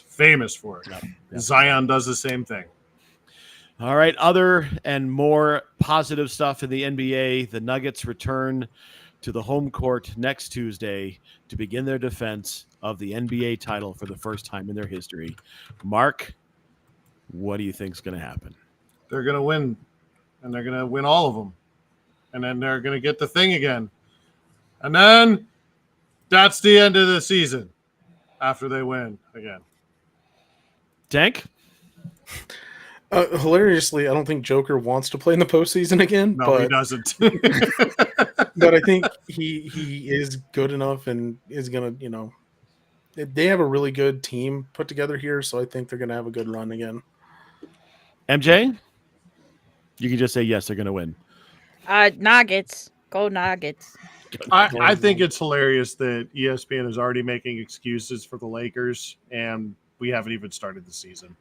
Famous for it. Yep. Zion does the same thing. All right. Other and more positive stuff in the NBA. The Nuggets return to the home court next Tuesday to begin their defense of the NBA title for the first time in their history. Mark, what do you think is going to happen? They're going to win, and they're going to win all of them. And then they're going to get the thing again. And then that's the end of the season after they win again. Tank? Hilariously, I don't think Joker wants to play in the postseason again. No, but he doesn't. but I think he is good enough and is gonna, they have a really good team put together here, so I think they're gonna have a good run again. MJ? You can just say yes, they're going to win. Nuggets. Go Nuggets. I think it's hilarious that ESPN is already making excuses for the Lakers, and we haven't even started the season.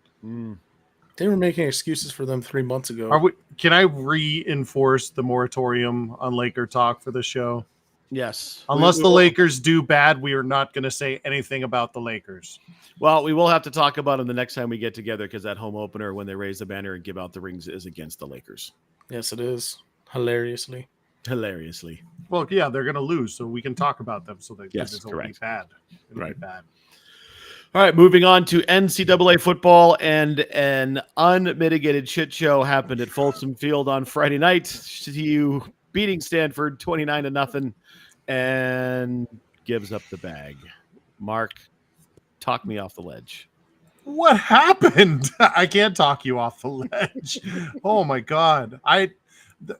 They were making excuses for them 3 months ago. Can I reinforce the moratorium on Laker talk for the show? Yes. Unless the Lakers do bad, we are not going to say anything about the Lakers. Well, we will have to talk about them the next time we get together because that home opener when they raise the banner and give out the rings is against the Lakers. Yes, it is. Hilariously. Well, yeah, they're going to lose, so we can talk about them. So that Yes, it'll correct. be bad. It'll Right. be bad. All right, moving on to NCAA football, and an unmitigated shit show happened at Folsom Field on Friday night. CU beating Stanford 29-0 and gives up the bag. Mark, talk me off the ledge. What happened? I can't talk you off the ledge. Oh my God.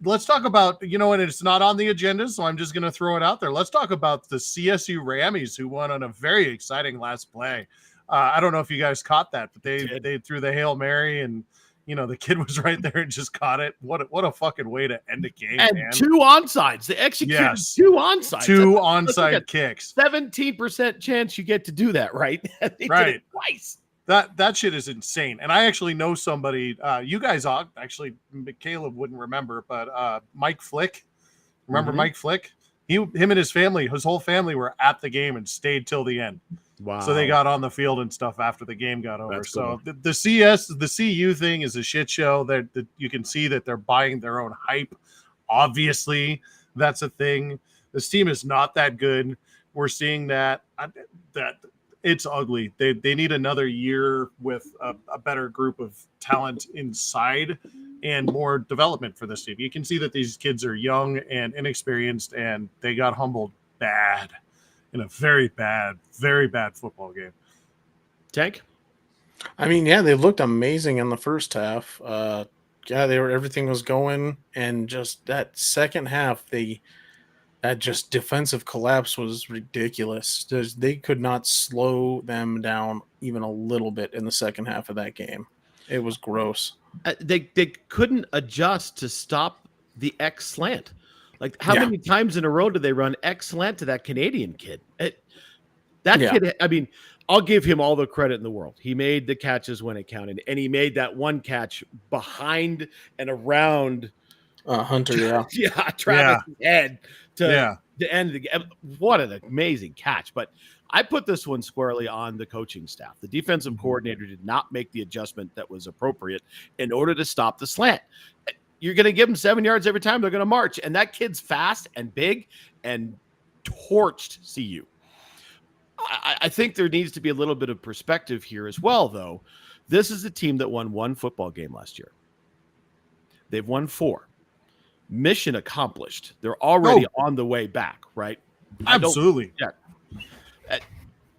Let's talk about, and it's not on the agenda, so I'm just going to throw it out there. Let's talk about the CSU Rammies who won on a very exciting last play. I don't know if you guys caught that, but they threw the Hail Mary and, the kid was right there and just caught it. What a fucking way to end a game, And man. 2 onsides. They executed Yes. 2 onsides. Two That's like onside a kicks. 17% chance you get to do that, right? They did Right. it twice. That shit is insane. And I actually know somebody, you guys actually, Caleb wouldn't remember, but Mike Flick. Remember Mike Flick? Him and his whole family were at the game and stayed till the end. Wow. So they got on the field and stuff after the game got over. That's So cool. the CU thing is a shit show. That you can see that they're buying their own hype. Obviously, that's a thing. This team is not that good. We're seeing that it's ugly. They need another year with a better group of talent inside and more development for this team. You can see that these kids are young and inexperienced, and they got humbled bad in a very bad football game. Tank? I mean, yeah, they looked amazing in the first half. Everything was going, and just that second half, that just defensive collapse was ridiculous. They could not slow them down even a little bit in the second half of that game. It was gross. They couldn't adjust to stop the X slant. Like, how many times in a row did they run X slant to that Canadian kid? Kid, I mean, I'll give him all the credit in the world. He made the catches when it counted, and he made that one catch behind and around Hunter, Travis' head to the end of the game. What an amazing catch. But I put this one squarely on the coaching staff. The defensive coordinator did not make the adjustment that was appropriate in order to stop the slant. You're going to give them 7 yards every time they're going to march. And that kid's fast and big and torched CU. I think there needs to be a little bit of perspective here as well, though. This is a team that won 1 football game last year. They've won 4. Mission accomplished. They're already on the way back, right? Absolutely.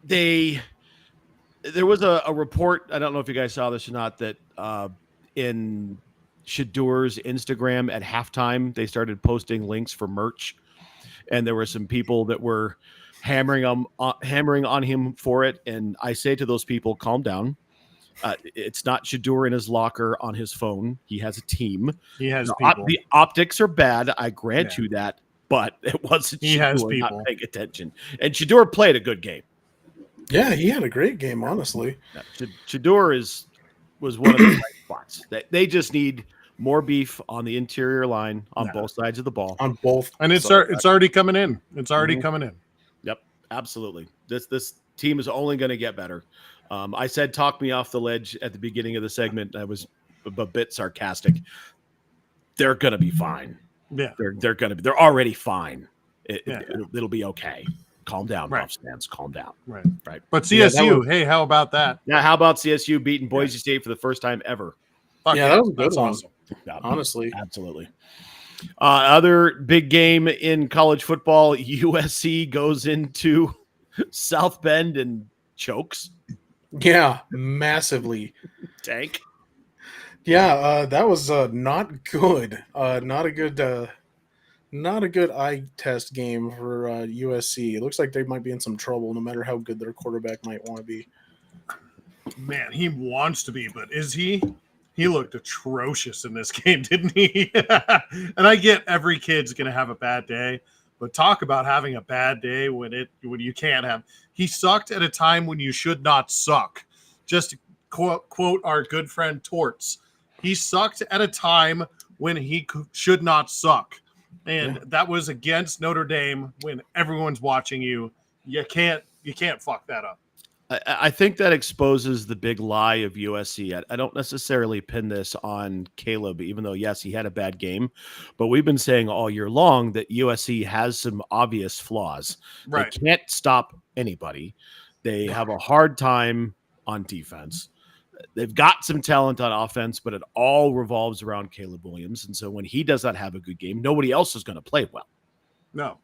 There was a report, I don't know if you guys saw this or not, that in Shadur's Instagram at halftime, they started posting links for merch, and there were some people that were hammering on him for it. And I say to those people, calm down. It's not Shadur in his locker on his phone. He has a team. He has people. The optics are bad. I grant you that, but it wasn't He has Shadur people. not paying attention. And Shadur played a good game. Yeah, he had a great game, honestly. Shadur is was one of the bright spots. They just need more beef on the interior line on both sides of the ball. On both, And it's already coming in. It's already coming in. Yep, absolutely. This team is only going to get better. I said talk me off the ledge at the beginning of the segment. I was a bit sarcastic. They're going to be fine. Yeah, they're already fine. It'll be okay. Calm down, Buffs fans. Calm down. Right. But CSU, hey, how about that? Yeah, how about CSU beating Boise State for the first time ever? Fuck that was a good one. Awesome. Yeah, honestly. Absolutely. Other big game in college football, USC goes into South Bend and chokes. Yeah, massively. Tank. Yeah, that was not good. Not a good eye test game for USC. It looks like they might be in some trouble, no matter how good their quarterback might want to be. Man, he wants to be, but is he? He looked atrocious in this game, didn't he? And I get every kid's going to have a bad day, but talk about having a bad day when you can't have. He sucked at a time when you should not suck. Just to quote our good friend Torts. He sucked at a time when he should not suck. And that was against Notre Dame when everyone's watching you. You can't fuck that up. I think that exposes the big lie of USC. I don't necessarily pin this on Caleb, even though, yes, he had a bad game. But we've been saying all year long that USC has some obvious flaws. Right. They can't stop anybody. They have a hard time on defense. They've got some talent on offense, but it all revolves around Caleb Williams. And so when he does not have a good game, nobody else is going to play well. No.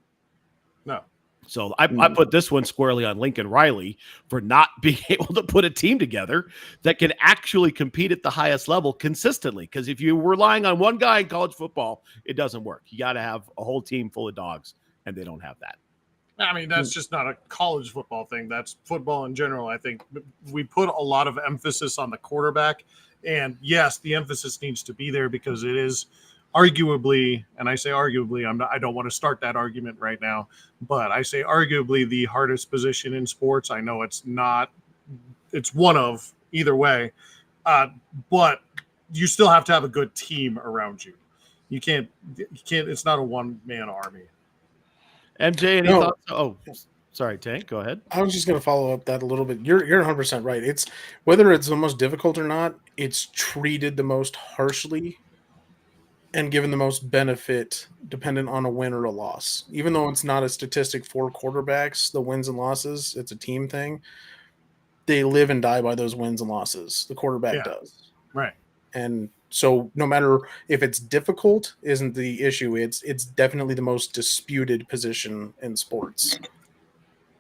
So I put this one squarely on Lincoln Riley for not being able to put a team together that can actually compete at the highest level consistently. Because if you're relying on one guy in college football, it doesn't work. You got to have a whole team full of dogs, and they don't have that. I mean, that's just not a college football thing. That's football in general. I think we put a lot of emphasis on the quarterback. And, yes, the emphasis needs to be there because it is – arguably, and I say arguably, I don't want to start that argument right now, but I say arguably the hardest position in sports. I know it's not, it's one of either way, but you still have to have a good team around you. You can't, it's not a one-man army. MJ, any thoughts? Oh, sorry, Tank, go ahead. I was just going to follow up that a little bit. You're 100% right. It's whether it's the most difficult or not, it's treated the most harshly and given the most benefit dependent on a win or a loss. Even though it's not a statistic for quarterbacks, the wins and losses, it's a team thing. They live and die by those wins and losses. The quarterback does. Right. And so no matter if it's difficult isn't the issue. It's definitely the most disputed position in sports.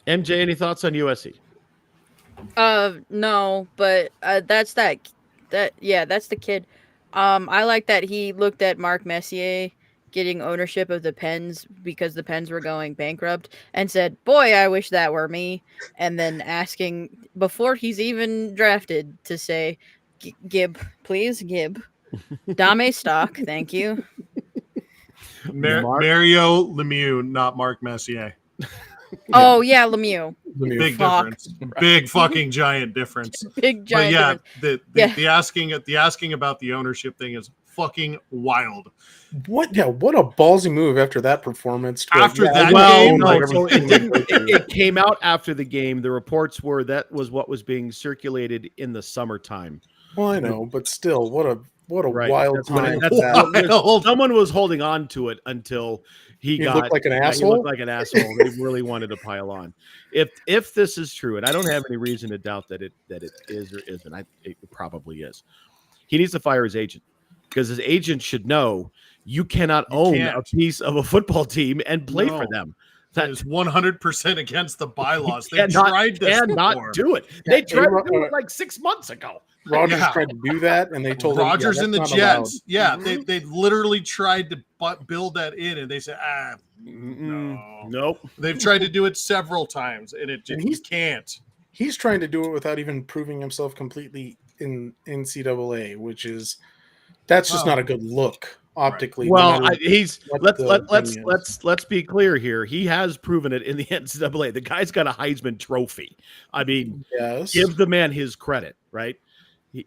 MJ, any thoughts on USC? No, but that's that's the kid. I like that he looked at Mark Messier getting ownership of the Pens because the Pens were going bankrupt and said, boy, I wish that were me. And then asking before he's even drafted to say, Gib, please, Gib. Dame stock, thank you. Mario Lemieux, not Mark Messier. Oh, yeah, Lemieux. Big difference. Big fucking giant difference. Big giant difference. The asking about the ownership thing is fucking wild. What a ballsy move after that performance. It came out after the game. The reports were that was what was being circulated in the summertime. Well, I know, but still, what a right. wild That's time. Someone was holding on to it until he looked like an asshole. He looked like an asshole. They really wanted to pile on. If this is true, and I don't have any reason to doubt that it is or isn't, it probably is. He needs to fire his agent because his agent should know you cannot own a piece of a football team and play for them. That is 100% against the bylaws. They tried this before. Do it. They tried to do it like 6 months ago. Rogers tried to do that, and they told Rogers him, and the Jets. Allowed. They literally tried to build that in, and they said, no. Nope. They've tried to do it several times, and he can't. He's trying to do it without even proving himself completely in NCAA, that's just not a good look optically. Well, let's be clear here. He has proven it in the NCAA. The guy's got a Heisman Trophy. I mean, yes. Give the man his credit, right?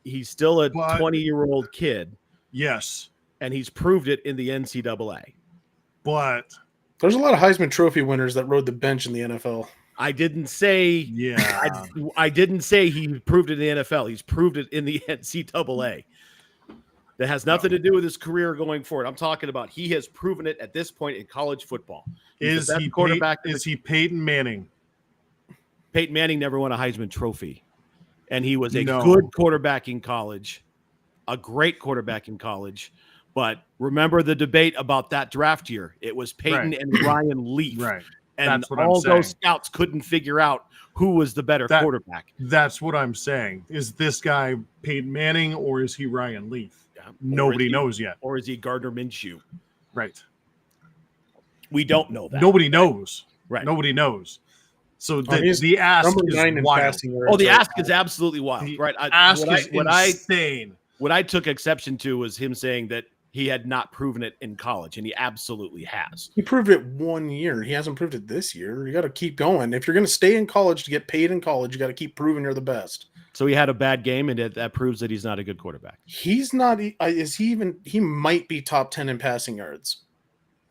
He's still a But- 20-year-old kid, Yes, and he's proved it in the NCAA. but There's a lot of Heisman Trophy winners that rode the bench in the NFL. I didn't say yeah, I didn't say he proved it in the NFL. He's proved it in the NCAA. That has nothing to do with his career going forward. I'm talking about he has proven it at this point in college football. He's the best quarterback? Is he Peyton Manning? Peyton Manning never won a Heisman Trophy, and he was a No. good quarterback in college, a great quarterback in college. But remember the debate about that draft year? It was Peyton Right. and Ryan Leaf. Right. And That's what I'm all those saying. scouts couldn't figure out who was the better quarterback. That's what I'm saying. Is this guy Peyton Manning or is he Ryan Leaf? Yeah. Nobody knows yet. Or is he Gardner Minshew? Right. We don't know that. Nobody knows. Right. Nobody knows. So he's the ask Number is 9 in wild. passing yards Oh, the right ask now. is absolutely wild. The Right. ask is insane. What I took exception to was him saying that he had not proven it in college, and he absolutely has. He proved it 1 year. He hasn't proved it this year. You got to keep going. If you're going to stay in college to get paid in college, you got to keep proving you're the best. So he had a bad game, and that proves that he's not a good quarterback. He's not. Is he even? He might be top 10 in passing yards,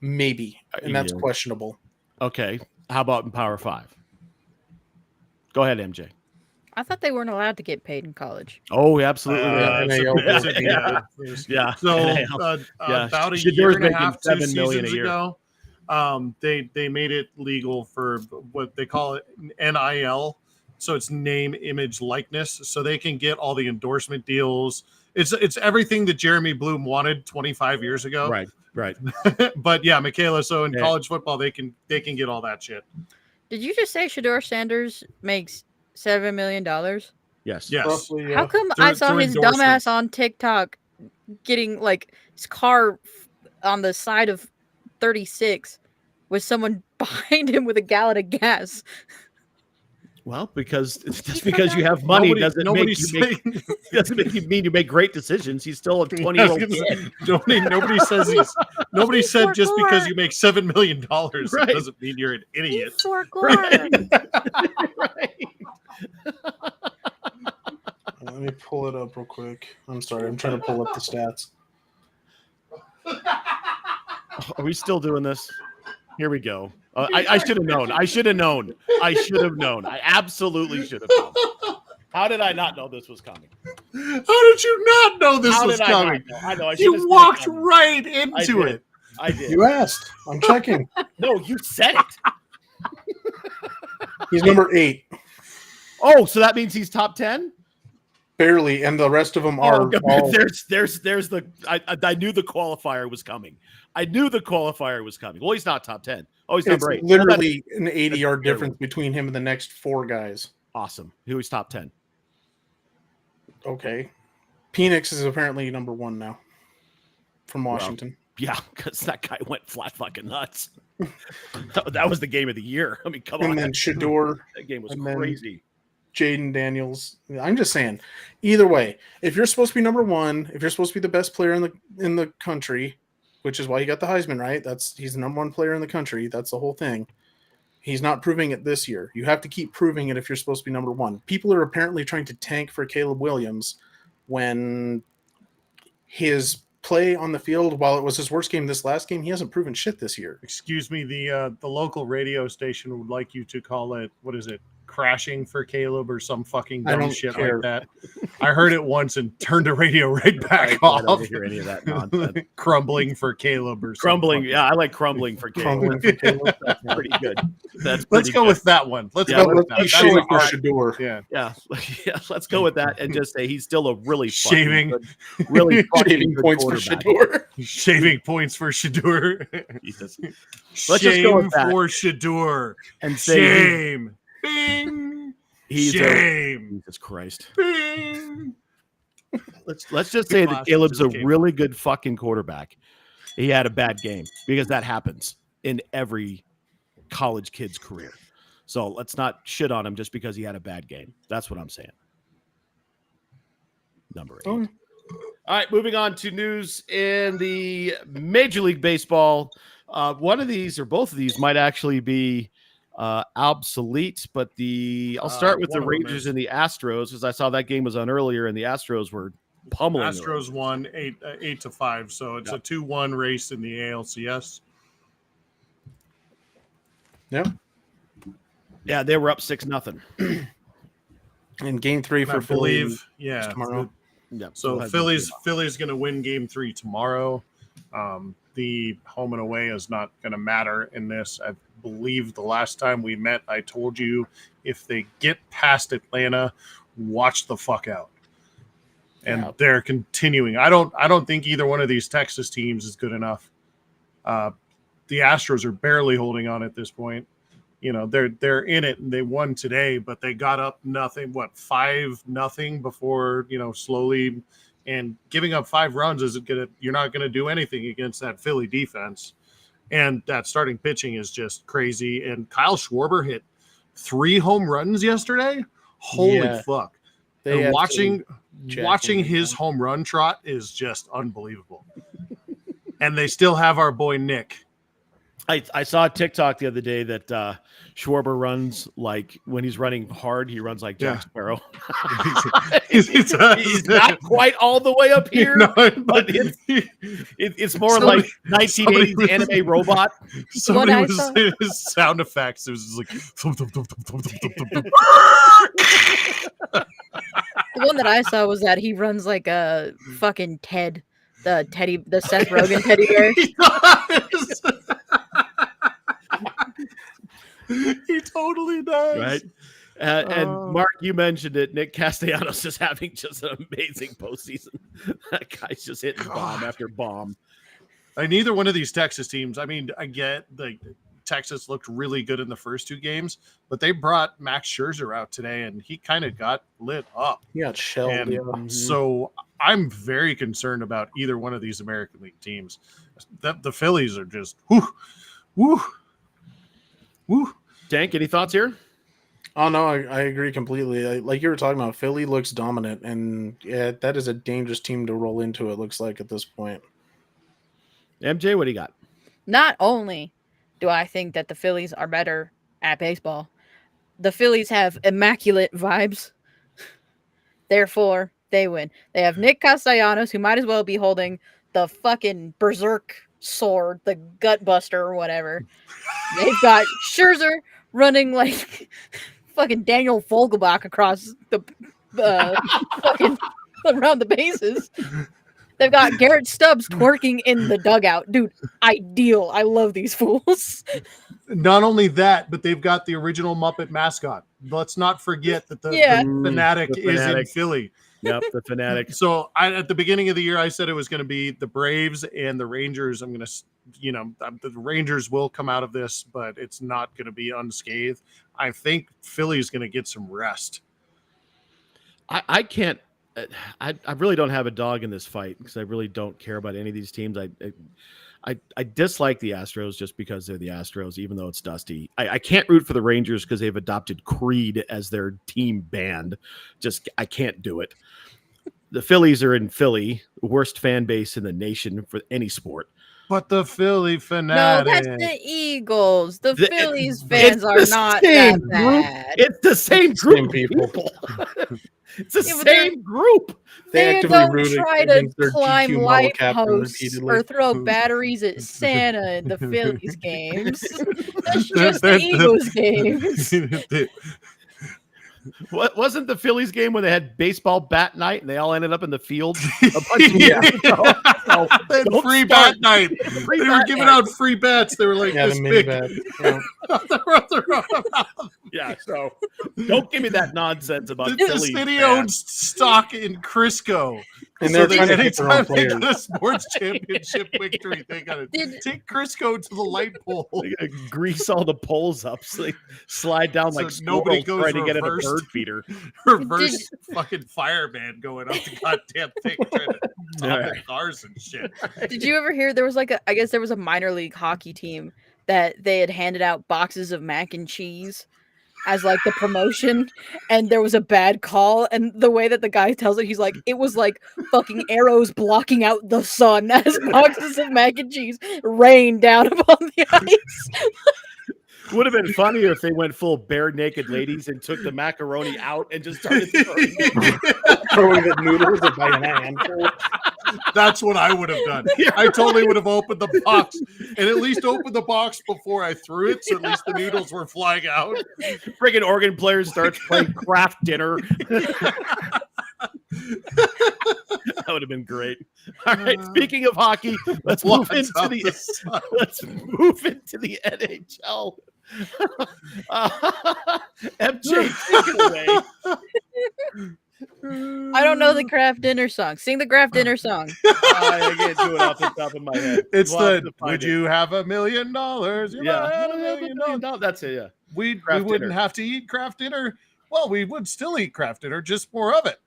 maybe, and that's Yeah. questionable. Okay. How about in Power 5? Go ahead, MJ. I thought they weren't allowed to get paid in college. Oh, absolutely. NAL. Yeah. So Yeah. about a Shador's year and a making half, 2 $7 million a seasons year. ago, they made it legal for what they call it NIL. So it's name, image, likeness. So they can get all the endorsement deals. It's everything that Jeremy Bloom wanted 25 years ago. Right. But yeah, Michaela. So in Yeah. college football, they can get all that shit. Did you just say Shador Sanders makes $7 million? Yes. Yes. Roughly, How come I saw through his endorsement. dumbass on TikTok getting like his car on the side of 36 with someone behind him with a gallon of gas? Well, because just because you have money doesn't mean you make great decisions. He's still a 20-year-old kid. Nobody said Poor just because Gore. you make $7 million, Right. it doesn't mean you're an idiot. Poor Gore. Right. Let me pull it up real quick. I'm sorry. I'm trying to pull up the stats. Are we still doing this? Here we go. I should have known. I should have known. I absolutely should have known. How did I not know this was coming? How did you not know this How was did I not coming? know? I know. I should have You seen walked it coming. right into did. it. I did. You asked. I'm checking. No, you said it. He's number 8. Oh, so that means he's top 10? Barely, and the rest of them are Oh, all. there's the I knew the qualifier was coming. Well, he's not top 10. Oh, he's It's number 8. literally an 80-yard terrible. difference between him and the next 4 guys. Awesome. Who is top 10? Okay. Penix is apparently number 1 now from Washington. Yeah, because that guy went flat fucking nuts. That was the game of the year. I mean, come on. And then Shador, That game was and then- crazy. Jaden Daniels. I'm just saying, either way, if you're supposed to be number 1, if you're supposed to be the best player in the country, which is why you got the Heisman, right? He's the number 1 player in the country. That's the whole thing. He's not proving it this year. You have to keep proving it if you're supposed to be number 1. People are apparently trying to tank for Caleb Williams when his play on the field, while it was his worst game this last game, he hasn't proven shit this year. Excuse me, the local radio station would like you to call it, what is it, crashing for Caleb or some fucking I dumb don't shit care. like that. I heard it once and turned the radio right back I off. don't hear any of that nonsense. Crumbling for Caleb or something. Crumbling. Yeah, I like crumbling for Caleb. Crumbling for Caleb. That's pretty good. That's Let's pretty go good. with that one. Let's Yeah, go with Let's that. keep That's shooting for all right. Shador. Yeah. Yeah, let's go with that and just say he's still a really Shaving. fucking good, really fucking Shaving good points for quarterback. Shador. Shaving points for Shador. Jesus. Let's just go with that. for Shador. And say Shame. Bing. he's a, Shame. Jesus Christ. Bing. Let's just say that Classic Caleb's a just came. really good fucking quarterback. He had a bad game because that happens in every college kid's career. So let's not shit on him just because he had a bad game. That's what I'm saying. Number 8. Oh. All right, moving on to news in the Major League Baseball. One of these or both of these might actually be obsolete. But I'll start with the one of them Rangers is. and the Astros, because I saw that game was on earlier, and the Astros were pummeling. them. Astros won 8-5, so it's a 2-1 race in the ALCS. Yep. Yeah, they were up 6-0. And game 3 And for I Philly believe, yeah. tomorrow. Yeah, So we'll have Philly's these going to win game 3 tomorrow. The home and away is not going to matter in this. I believe the last time we met, I told you if they get past Atlanta, watch the fuck out. And they're continuing. I don't think either one of these Texas teams is good enough. The Astros are barely holding on at this point. You know, they're in it and they won today, but they got up 5-0 before, slowly, and giving up 5 runs you're not gonna do anything against that Philly defense. And that starting pitching is just crazy. And Kyle Schwarber hit 3 home runs yesterday. Holy fuck. And watching his home run trot is just unbelievable. And they still have our boy Nick. I saw a TikTok the other day that Schwarber runs like, when he's running hard, he runs like Jack Sparrow. He's not quite all the way up here, but it's more like 1980s anime robot. Somebody was his sound effects. It was just like The one that I saw was that he runs like a fucking Ted, the Seth Rogen teddy bear. He totally does. Right. And Mark, you mentioned it. Nick Castellanos is having just an amazing postseason. That guy's just hitting bomb after bomb. Neither one of these Texas teams. I mean, I get Texas looked really good in the first 2 games, but they brought Max Scherzer out today, and he kind of got lit up. He got shelled. And so I'm very concerned about either one of these American League teams. The Phillies are just woo. Dank, any thoughts here? Oh, no, I agree completely. Like you were talking about, Philly looks dominant, and that is a dangerous team to roll into, it looks like, at this point. MJ, what do you got? Not only do I think that the Phillies are better at baseball, the Phillies have immaculate vibes. Therefore, they win. They have Nick Castellanos, who might as well be holding the fucking berserk sword, the gut buster or whatever. They've got Scherzer running like fucking Daniel Vogelbach across the fucking around the bases. They've got Garrett Stubbs twerking in the dugout. Dude, ideal. I love these fools. Not only that, but they've got the original Muppet mascot. Let's not forget that the Fanatic is in Philly. Yep, the Fanatic. So at the beginning of the year, I said it was going to be the Braves and the Rangers. I'm going to, the Rangers will come out of this, but it's not going to be unscathed. I think Philly's going to get some rest. I can't. I really don't have a dog in this fight because I really don't care about any of these teams. I dislike the Astros just because they're the Astros, even though it's Dusty. I can't root for the Rangers because they've adopted Creed as their team band. I can't do it. The Phillies are in Philly, worst fan base in the nation for any sport. But the Philly Fanatic. No, that's the Eagles. The Phillies fans are not that bad. It's the same group of people. It's the same group. They don't try to climb light posts or throw batteries at Santa in the Phillies games. That's just the Eagles games. What wasn't the Phillies game when they had baseball bat night and they all ended up in the field? A bunch of years ago. So free bat night. They were giving out free bats. They were like this big. Yeah, so don't give me that nonsense about the Phillies. The city owns stock in Crisco. And they're trying to get their own players. They get a sports championship victory, they got to take Crisco to the light pole. They gotta grease all the poles up so they slide down like nobody goes trying to get at a bird feeder. Reverse fucking fireman going up the goddamn thing trying to top cars and shit. Did you ever hear there was I guess there was a minor league hockey team that they had handed out boxes of mac and cheese as like the promotion, and there was a bad call, and the way that the guy tells it, he's like, it was like fucking arrows blocking out the sun as boxes of mac and cheese rained down upon the ice. Would have been funnier if they went full bare naked ladies and took the macaroni out and just started throwing Throwing the noodles by an handful. That's what I would have done. I totally would have opened the box and at least opened the box before I threw it, so at least the noodles were flying out. Friggin' organ player starts playing Kraft Dinner. That would have been great. All right. Speaking of hockey, let's move into the NHL. MJ, take it away. I don't know the Kraft Dinner song. Sing the Kraft Dinner song. I can't do it off the top of my head. It's We'll have the to find would it. you have $1 million? You Yeah. might have $1 million. No, that's it. Yeah. We Kraft wouldn't dinner. have to eat Kraft Dinner. Well, we would still eat Kraft Dinner, just more of it.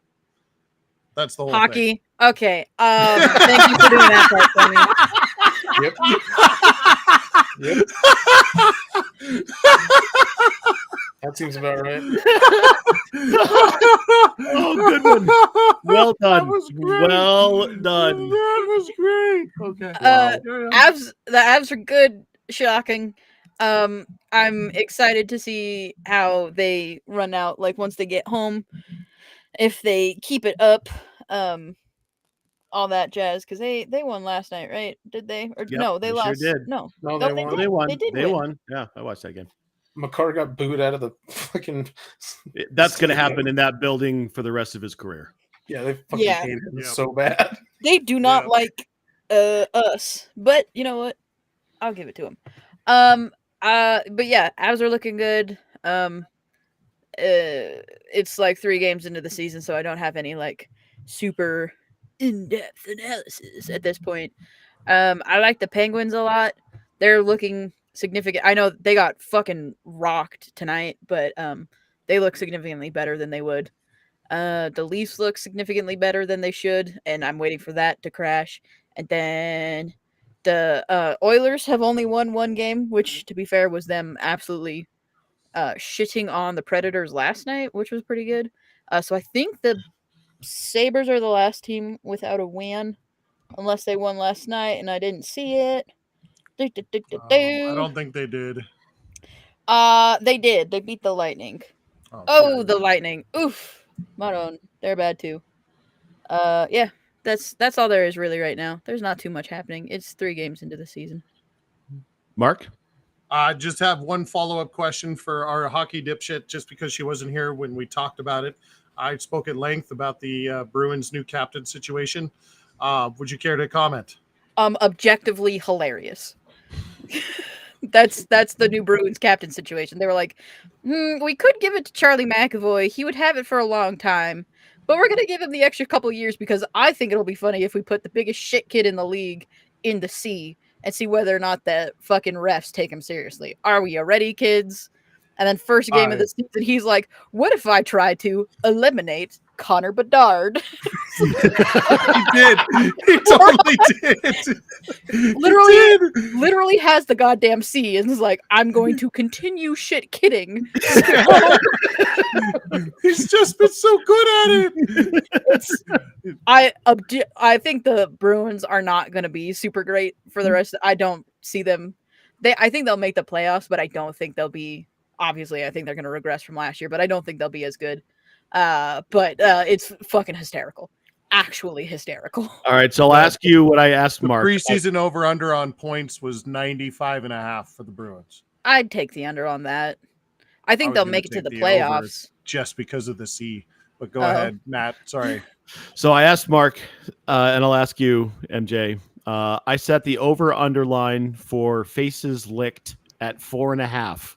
That's the whole thing. Hockey. Okay. Thank you for doing that part for me. Yep. That seems about right. Oh, good one. Well That done. was great. Well done. That was great. Okay. The Avs are good. Shocking. I'm excited to see how they run out. Like once they get home, if they keep it up, all that jazz. Because they won last night, right? Did they? Or Yep, no? They they sure lost. did. No, No, No, they they won. They won. They did They win. won. Yeah, I watched that game. McCarr got booed out of the fucking. That's going to happen in that building for the rest of his career. Yeah, they fucking Yeah. hate him Yep. so bad. They do not Yeah. like us, but you know what? I'll give it to them. But yeah, Avs are looking good. It's like 3 games into the season, so I don't have any like super in-depth analysis at this point. I like the Penguins a lot. They're looking significant. I know they got fucking rocked tonight, but they look significantly better than they would. The Leafs look significantly better than they should, and I'm waiting for that to crash. And then the Oilers have only won 1 game, which, to be fair, was them absolutely shitting on the Predators last night, which was pretty good. So I think the Sabres are the last team without a win, unless they won last night, and I didn't see it. I don't think they did. They did. They beat the Lightning. Oh, Oh, sorry. the Lightning. Oof. Maroon. They're bad too. Yeah. That's all there is really right now. There's not too much happening. It's 3 games into the season. Mark? I just have one follow-up question for our hockey dipshit, just because she wasn't here when we talked about it. I spoke at length about the Bruins' new captain situation. Would you care to comment? Objectively hilarious. That's the new Bruins captain situation. They were like, we could give it to Charlie McAvoy. He would have it for a long time. But we're going to give him the extra couple years because I think it'll be funny if we put the biggest shit kid in the league in the C and see whether or not the fucking refs take him seriously. Are we ready, kids? And then first game of the season, he's like, what if I try to eliminate Connor Bedard? He did. He totally did. Literally has the goddamn C and is like, I'm going to continue shit kidding. He's just been so good at it. I think the Bruins are not going to be super great for the rest. I don't see them. I think they'll make the playoffs, but I don't think they'll be. Obviously, I think they're going to regress from last year, but I don't think they'll be as good. But it's fucking hysterical. Actually hysterical. All right, so I'll ask you what I asked The Mark. preseason over-under on points was 95.5 for the Bruins. I'd take the under on that. I think was they'll gonna make it to take the the over. playoffs. Just because of the C. But go Oh. ahead, Matt. Sorry. So I asked Mark, and I'll ask you, MJ. I set the over/under line for faces licked at 4.5.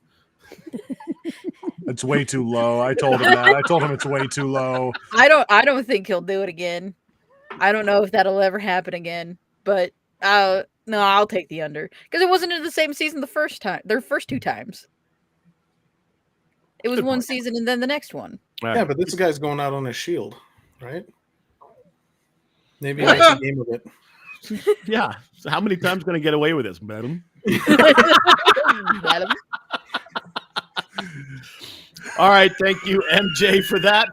It's way too low. I told him that. I told him it's way too low. I don't think he'll do it again. I don't know if that'll ever happen again. But no, I'll take the under because it wasn't in the same season the first time. Their first 2 times. It was Good one point. season and then the next one. All Yeah, right. but this guy's going out on a shield, right? Maybe make a game of it. Yeah. So how many times going to get away with this, madam? Madam. All right, thank you, MJ, for that.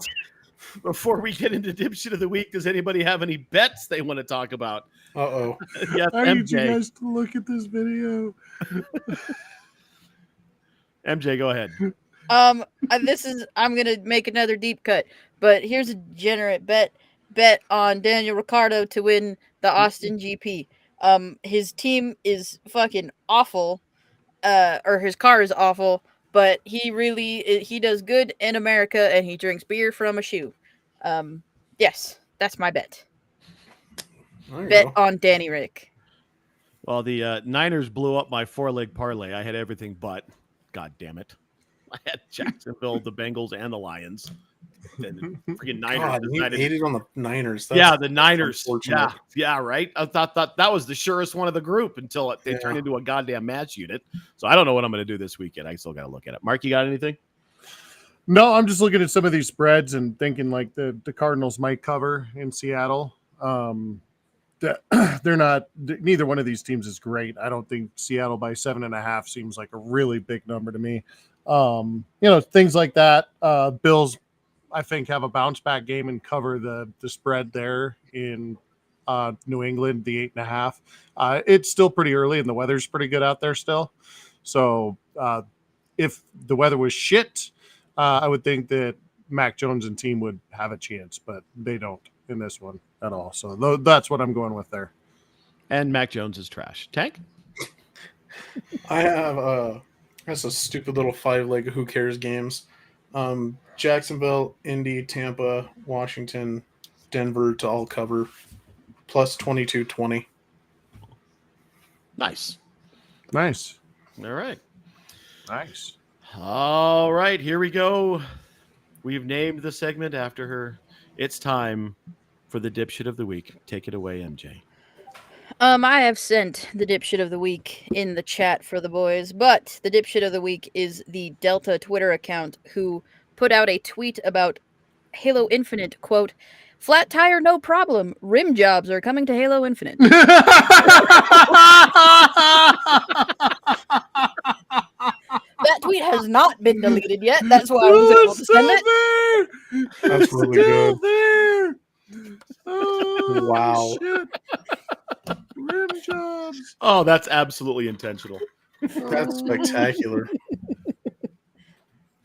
Before we get into dipshit of the week, does anybody have any bets they want to talk about? Uh-oh. Yes, I need you MJ. guys to look at this video. MJ, go ahead. I'm gonna make another deep cut, but here's a degenerate bet on Daniel Ricciardo to win the Austin GP. His team is fucking awful, or his car is awful, but he does good in America, and he drinks beer from a shoe. Yes, that's my bet. There you Bet go. on Danny Rick. Well, the Niners blew up my 4-leg parlay. I had everything but. God damn it. I had Jacksonville, the Bengals, and the Lions. And freaking Niners God, you decided. hated on the Niners. Yeah, the Niners. unfortunate. Yeah, right. I thought that was the surest one of the group until they turned into a goddamn match unit. So I don't know what I'm going to do this weekend. I still got to look at it. Mark, you got anything? No, I'm just looking at some of these spreads and thinking like the Cardinals might cover in Seattle. They're not. Neither one of these teams is great. I don't think Seattle by 7.5 seems like a really big number to me. Things like that. Bills, I think, have a bounce back game and cover the spread there in New England, the 8.5. It's still pretty early and the weather's pretty good out there still. So if the weather was shit, I would think that Mac Jones and team would have a chance, but they don't in this one at all. So that's what I'm going with there. And Mac Jones is trash. Tank? I have that's a stupid little 5-leg who cares games. Jacksonville, Indy, Tampa, Washington, Denver to all cover plus 22-20. Nice. Nice. All right. Nice. All right, here we go. We've named the segment after her. It's time for the dipshit of the week. Take it away, MJ. I have sent the dipshit of the week in the chat for the boys, but the dipshit of the week is the Delta Twitter account who put out a tweet about Halo Infinite, quote, "Flat tire, no problem. Rim jobs are coming to Halo Infinite." That tweet has not been deleted yet. That's why I was able to send it. That's really good. There. Oh, Wow. shit. Rim jobs. Oh, that's absolutely intentional. That's spectacular.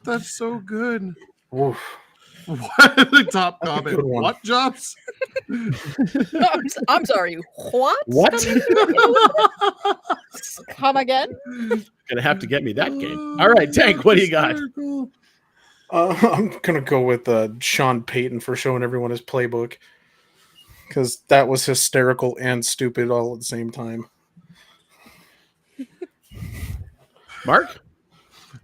That's so good. Oof. What the top That's a comment? good one. What jobs? No, I'm sorry. What? Come again? Gonna have to get me that game. All right, Tank, what do you got? Hysterical. I'm gonna go with Sean Payton for showing everyone his playbook because that was hysterical and stupid all at the same time. Mark?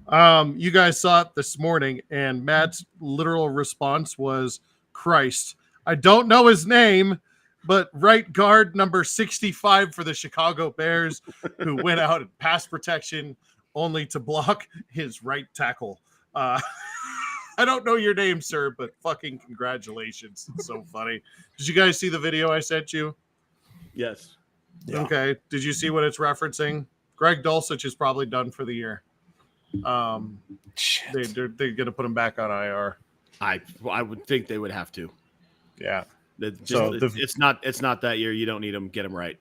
You guys saw it this morning, and Matt's literal response was, "Christ, I don't know his name, but right guard number 65 for the Chicago Bears, who went out in pass protection only to block his right tackle." I don't know your name, sir, but fucking congratulations. It's so funny. Did you guys see the video I sent you? Yes. Yeah. Okay. Did you see what it's referencing? Greg Dulcich is probably done for the year. Shit. They're going to put him back on IR. I would think they would have to. Yeah. So it's not that year. You don't need them. Get them right.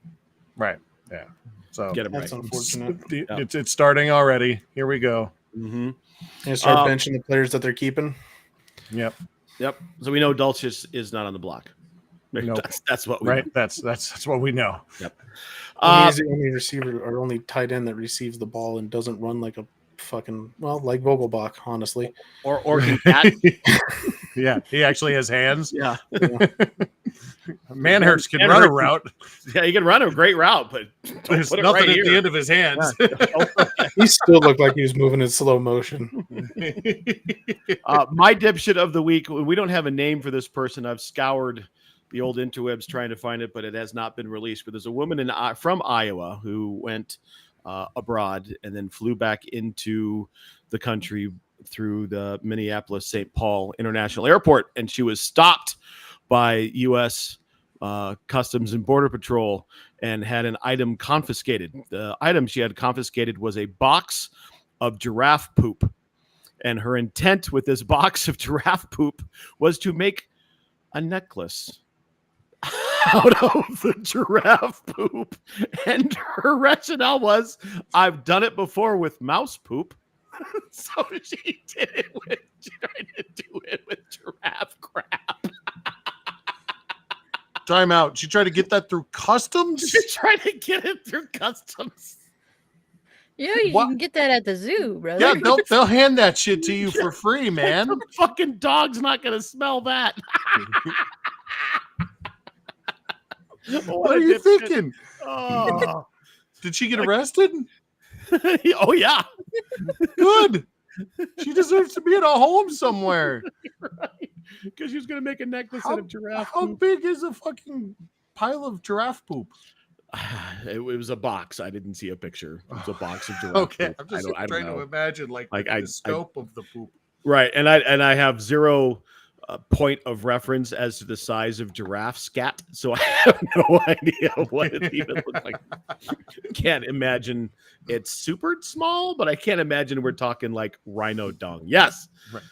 Right. Yeah. So Get them That's right. unfortunate. it's starting already. Here we go. Mm-hmm. And start benching the players that they're keeping. Yep. So we know Dulcich is not on the block. Nope. That's what we Right. know. That's what we know. Yep. He's the only receiver or only tight end that receives the ball and doesn't run like a fucking like Vogelbach, honestly. Or can cat. Yeah. He actually has hands. Yeah. Manhurst can run a route. Yeah, he can run a great route, but There's put it nothing right at here. the end of his hands. He still looked like he was moving in slow motion. My dipshit of the week. We don't have a name for this person. I've scoured the old interwebs trying to find it, but it has not been released. But there's a woman from Iowa who went abroad and then flew back into the country through the Minneapolis St. Paul International Airport, and she was stopped by U.S. Customs and Border Patrol and had an item confiscated. The item she had confiscated was a box of giraffe poop. And her intent with this box of giraffe poop was to make a necklace out of the giraffe poop. And her rationale was, I've done it before with mouse poop. So she tried to do it with giraffe crap. Time out. She tried to get that through customs? She tried to get it through customs. Yeah, you What? can get that at the zoo, brother. Yeah, they'll hand that shit to you for free, man. The fucking dog's not gonna smell that. What are you thinking? Oh. Did she get arrested? Oh yeah. Good. She deserves to be in a home somewhere. Right. Because she was gonna make a necklace out of giraffe. How poop. big is a fucking pile of giraffe poop? It was a box. I didn't see a picture. It was a box of giraffe. Okay, poop. I'm just I don't trying know. to imagine like the scope of the poop. Right, and I have zero point of reference as to the size of giraffe scat, so I have no idea what it even looks like. Can't imagine it's super small, but I can't imagine we're talking like rhino dung. Yes, Right.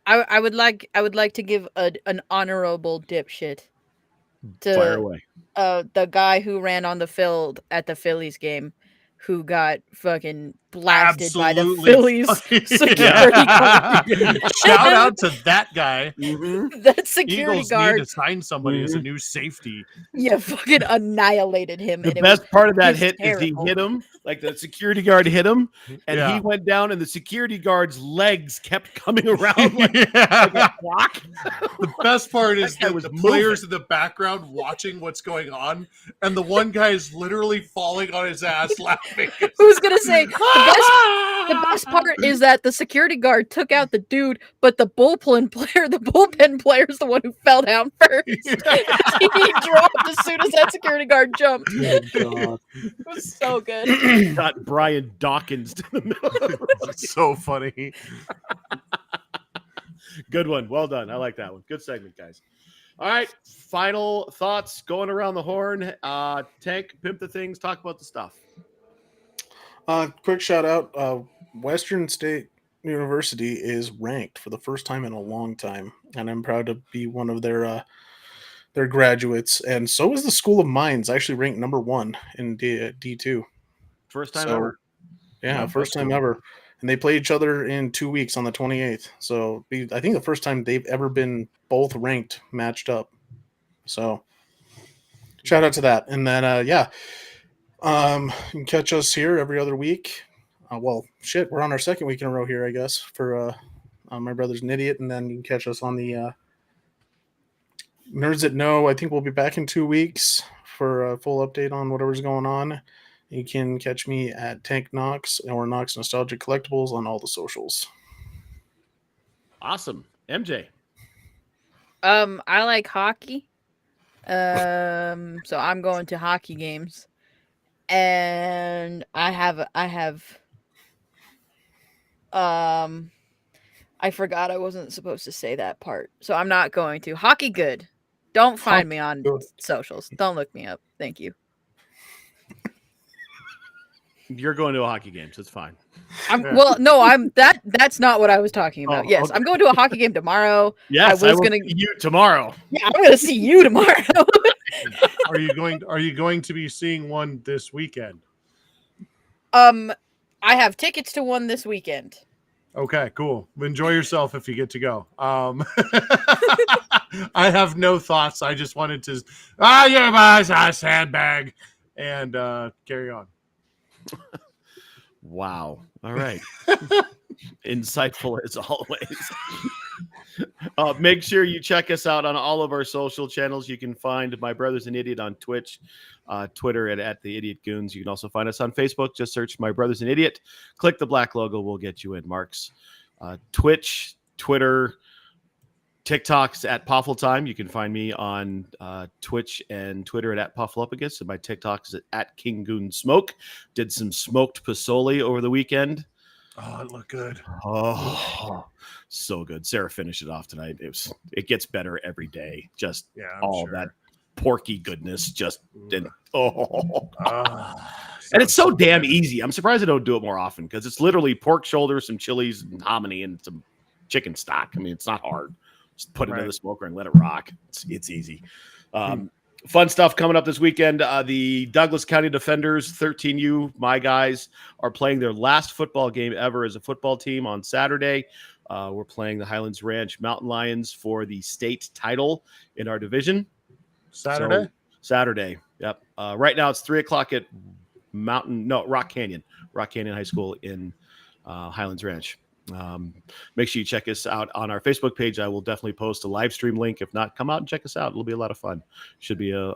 I would like to give an honorable dipshit fire to away. the guy who ran on the field at the Phillies game, who got fucking blasted by the Absolutely Phillies fucking- security guard. Shout out to that guy. That security Eagles guard, need to sign somebody as a new safety. yeah, fucking annihilated him. The and best part of that hit is hysterical. he hit him, like the security guard hit him, and Yeah. he went down, and the security guard's legs kept coming around like Yeah. a clock. The best part is That guy that was the moving. players in the background watching what's going on, and the one guy is literally falling on his ass laughing. Who's gonna say the best part is that the security guard took out the dude, but the bullpen player is the one who fell down first. He dropped as soon as that security guard jumped. God. It was so good. Got Brian Dawkins to the middle. It's so funny. Good one. Well done. I like that one. Good segment, guys. All right. Final thoughts going around the horn. Tank, pimp the things, talk about the stuff. Quick shout out. Western State University is ranked for the first time in a long time, and I'm proud to be one of their graduates. And so is the School of Mines, actually ranked number 1 in D2. First time So, ever. Yeah, Wow, first that's time cool. ever. And they play each other in 2 weeks on the 28th. So I think the first time they've ever been both ranked matched up. So shout out to that. And then, you can catch us here every other week. We're on our second week in a row here, I guess, for My Brother's an Idiot. And then you can catch us on the Nerds That Know. I think we'll be back in 2 weeks for a full update on whatever's going on. You can catch me at Tank Knox or Knox Nostalgic Collectibles on all the socials. Awesome. MJ. I like hockey. So I'm going to hockey games. And I forgot I wasn't supposed to say that part. So I'm not going to. Hockey good. Don't find me on socials. Don't look me up. Thank you. You're going to a hockey game, so it's fine. That's not what I was talking about. Oh, Yes, okay. I'm going to a hockey game tomorrow. Yes, I I was will gonna- see you tomorrow. Yeah, I'm going to see you tomorrow. Are you going to be seeing one this weekend? I have tickets to one this weekend. Okay, cool. Enjoy yourself if you get to go. I have no thoughts. I just wanted to sandbag and carry on. Wow. All right. Insightful as always. Make sure you check us out on all of our social channels. You can find My Brother's an Idiot on Twitch, Twitter at The Idiot Goons. You can also find us on Facebook. Just search My Brother's an Idiot. Click the black logo. We'll get you in. Mark's Twitch, Twitter, TikTok's at Puffle Time. You can find me on Twitch and Twitter at Pufflepugus. And my TikTok is at King Goon Smoke. Did some smoked pasoli over the weekend. Oh, it looked good. Oh, so good. Sarah finished it off tonight. It gets better every day. Just Yeah, all that porky goodness. And it's so sounds damn good. easy. I'm surprised I don't do it more often because it's literally pork shoulder, some chilies, and hominy, and some chicken stock. I mean, it's not hard. Just put it in Right. the smoker and let it rock. It's easy. Fun stuff coming up this weekend. The Douglas County Defenders, 13U, my guys, are playing their last football game ever as a football team on Saturday. We're playing the Highlands Ranch Mountain Lions for the state title in our division. Saturday? So, Saturday. Yep. Right now it's 3:00 at Rock Canyon High School in Highlands Ranch. Make sure you check us out on our Facebook page. I will definitely post a live stream link. If not, come out and check us out. It'll be a lot of fun. Should be a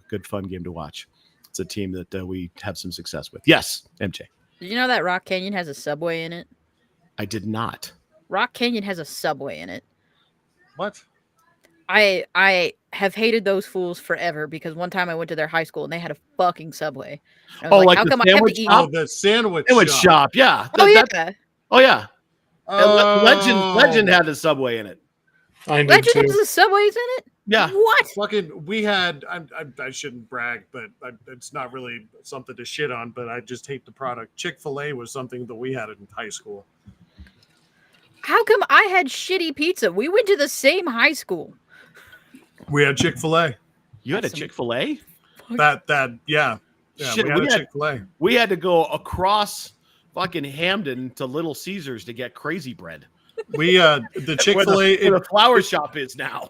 good fun game to watch. It's a team that we have some success with. Yes, MJ. Did you know that Rock Canyon has a subway in it? I did not. Rock Canyon has a subway in it. What? I have hated those fools forever because one time I went to their high school and they had a fucking subway. I was Oh, like how the come I have to sandwich eat? shop? Oh, the sandwich shop. Shop. Yeah. Oh yeah. Oh yeah. And Oh, Legend had a subway in it. I did Legend too. has the subways in it. Yeah. What? Fucking, we had. I shouldn't brag, but it's not really something to shit on. But I just hate the product. Chick-fil-A was something that we had in high school. How come I had shitty pizza? We went to the same high school. We had Chick-fil-A. You had a Chick-fil-A? Yeah. Shit, we had a Chick-fil-A. We had to go across fucking Hamden to Little Caesars to get Crazy Bread. We the Chick-fil-A. Where the flower shop is now.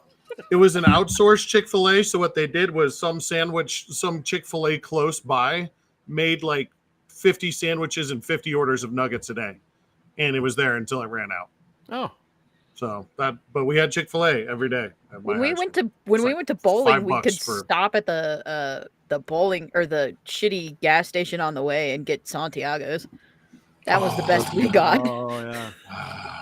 It was an outsourced Chick-fil-A. So what they did was some Chick-fil-A close by made like 50 sandwiches and 50 orders of nuggets a day, and it was there until it ran out. Oh, So but we had Chick-fil-A every day. When we went to bowling, we could stop at the bowling or the shitty gas station on the way and get Santiago's. That was the best we got. Oh yeah.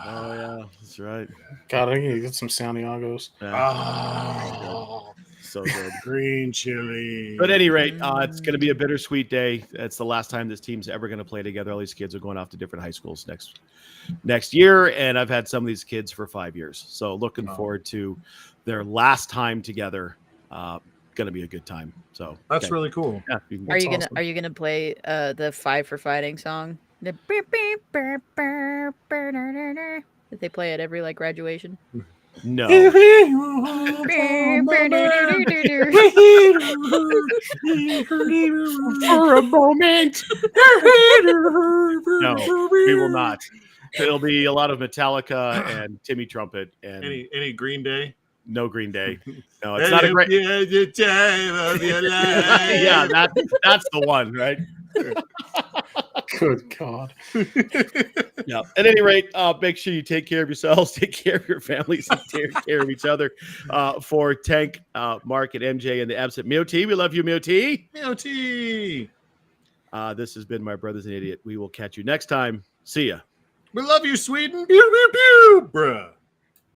Oh yeah. That's right. God, I need to get some Santiago's. Oh, So good. green chili. But at any rate, it's going to be a bittersweet day. It's the last time this team's ever going to play together. All these kids are going off to different high schools next year, and I've had some of these kids for 5 years. So looking forward to their last time together. Going to be a good time. So That's really cool. Yeah, Are you gonna play the Five for Fighting song? The that they play at every like graduation. No. For a moment. No, we will not. It'll be a lot of Metallica and Timmy Trumpet and Any Green Day? no Green Day. No, it's not a great. Yeah, Yeah, that's the one, right? Good God. Yeah. At any rate, make sure you take care of yourselves, take care of your families, and take care of each other. For Tank, Mark, and MJ, and the absent Mio-T, we love you, Mio-T. Mio-T. This has been My Brother's an Idiot. We will catch you next time. See ya. We love you, Sweden. Pew, pew, pew, bruh.